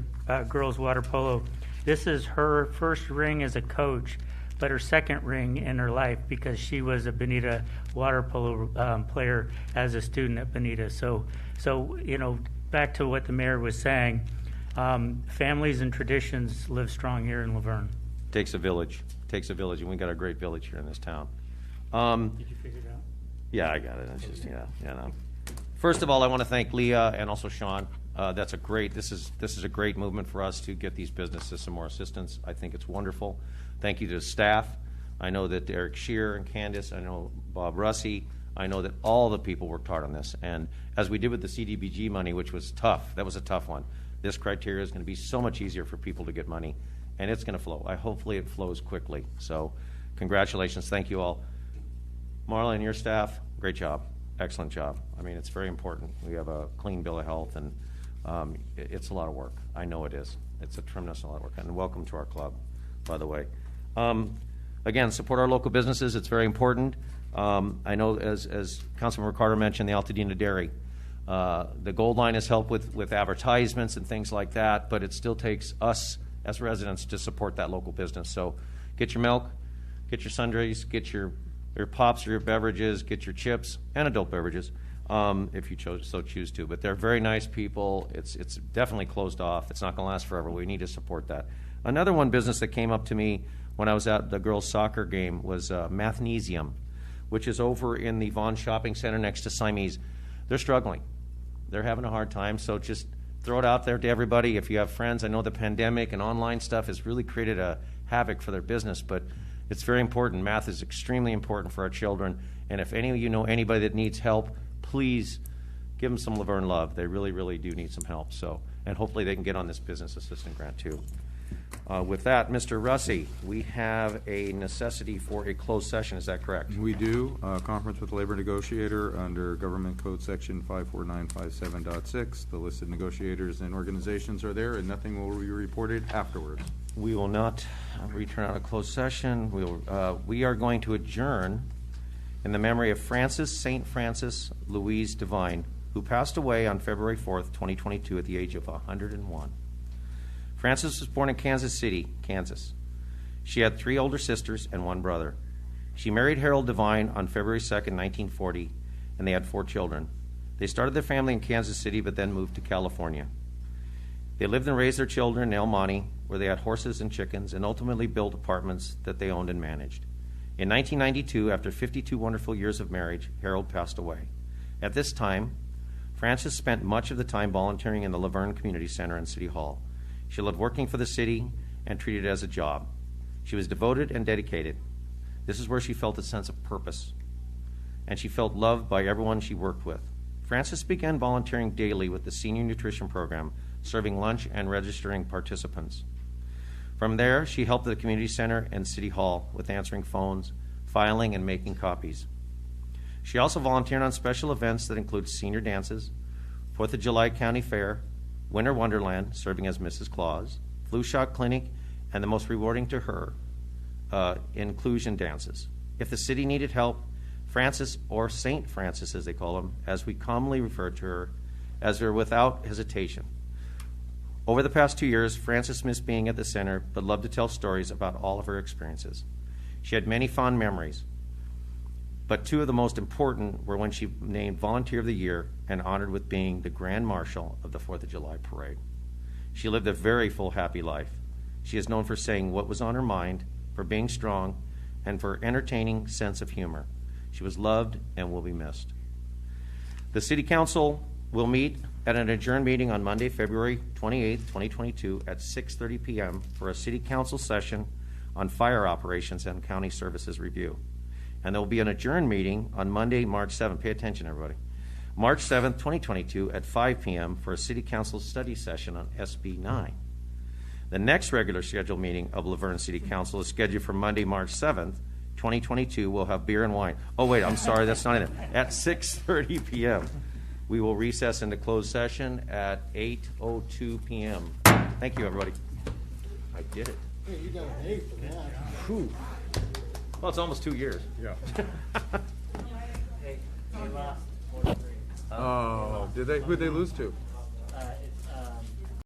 girls water polo, this is her first ring as a coach, but her second ring in her life because she was a Bonita water polo player as a student at Bonita. So back to what the mayor was saying, families and traditions live strong here in Laverne. Takes a village, and we got a great village here in this town. Did you figure it out? Yeah, I got it. It's just First of all, I want to thank Leah and also Sean. This is a great movement for us to get these businesses some more assistance. I think it's wonderful. Thank you to the staff. I know that Eric Shear and Candace, I know Bob Russey, I know that all the people worked hard on this. And as we did with the CDBG money, which was tough, that was a tough one. This criteria is going to be so much easier for people to get money, and it's going to flow. Hopefully it flows quickly. So congratulations. Thank you all. Marla and your staff, great job. excellent job. I mean, it's very important. We have a clean bill of health, and it's a lot of work. I know it is. It's a tremendous amount of work. And welcome to our club, by the way. Again, support our local businesses. It's very important. I know, as Councilman Ricardo mentioned, the Altadena Dairy. The Gold Line has helped with advertisements and things like that, but it still takes us as residents to support that local business. So get your milk, get your sundries, get your pops or your beverages, get your chips and adult beverages if you choose to. But they're very nice people. It's definitely closed off. It's not going to last forever. We need to support that. Another one business that came up to me when I was at the girls' soccer game was Mathnesium, which is over in the Vaughn Shopping Center next to Siamese. They're struggling. They're having a hard time, so just throw it out there to everybody. If you have friends, I know the pandemic and online stuff has really created a havoc for their business, but it's very important. Math is extremely important for our children, and if any of you know anybody that needs help, please give them some Laverne love. They really, really do need some help. So, and hopefully they can get on this business assistant grant too. With that, Mr. Russi, we have a necessity for a closed session. Is that correct? We do. Conference with labor negotiator under Government Code Section 54957.6. The listed negotiators and organizations are there, and nothing will be reported afterwards. We will not return out of closed session. We are going to adjourn in the memory of Francis St. Francis Louise Devine, who passed away on February 4th, 2022 at the age of 101. Frances was born in Kansas City, Kansas. She had 3 older sisters and 1 brother. She married Harold Devine on February 2nd, 1940, and they had 4 children. They started their family in Kansas City, but then moved to California. They lived and raised their children in El Monte, where they had horses and chickens, and ultimately built apartments that they owned and managed. In 1992, after 52 wonderful years of marriage, Harold passed away. At this time, Frances spent much of the time volunteering in the Laverne Community Center and City Hall. She loved working for the city and treated it as a job. She was devoted and dedicated. This is where she felt a sense of purpose, and she felt loved by everyone she worked with. Frances began volunteering daily with the Senior Nutrition Program, serving lunch and registering participants. From there, she helped the community center and City Hall with answering phones, filing, and making copies. She also volunteered on special events that include senior dances, 4th of July County Fair, Winter Wonderland, serving as Mrs. Claus, Flu Shot Clinic, and the most rewarding to her, inclusion dances. If the city needed help, Frances, or St. Francis as they call them, as we commonly refer to her, as her without hesitation. Over the past 2 years, Frances missed being at the center, but loved to tell stories about all of her experiences. She had many fond memories, but 2 of the most important were when she named Volunteer of the Year and honored with being the Grand Marshal of the 4th of July Parade. She lived a very full, happy life. She is known for saying what was on her mind, for being strong, and for entertaining sense of humor. She was loved and will be missed. The City Council will meet at an adjourned meeting on Monday, February 28, 2022 at 6:30 p.m. for a City Council session on fire operations and county services review. And there will be an adjourned meeting on Monday, March 7th. Pay attention, everybody. March 7th, 2022 at 5 p.m. for a City Council study session on SB 9. The next regular scheduled meeting of Laverne City Council is scheduled for Monday, March 7th, 2022. We'll have beer and wine. Oh, wait, I'm sorry, that's not in there. At 6:30 p.m. We will recess into closed session at 8:02 p.m. Thank you, everybody. I did it. Hey, you got an A for that. Whew. Well, it's almost 2 years. Yeah. Hey, they lost 4-3. Oh, did they? Who'd they lose to?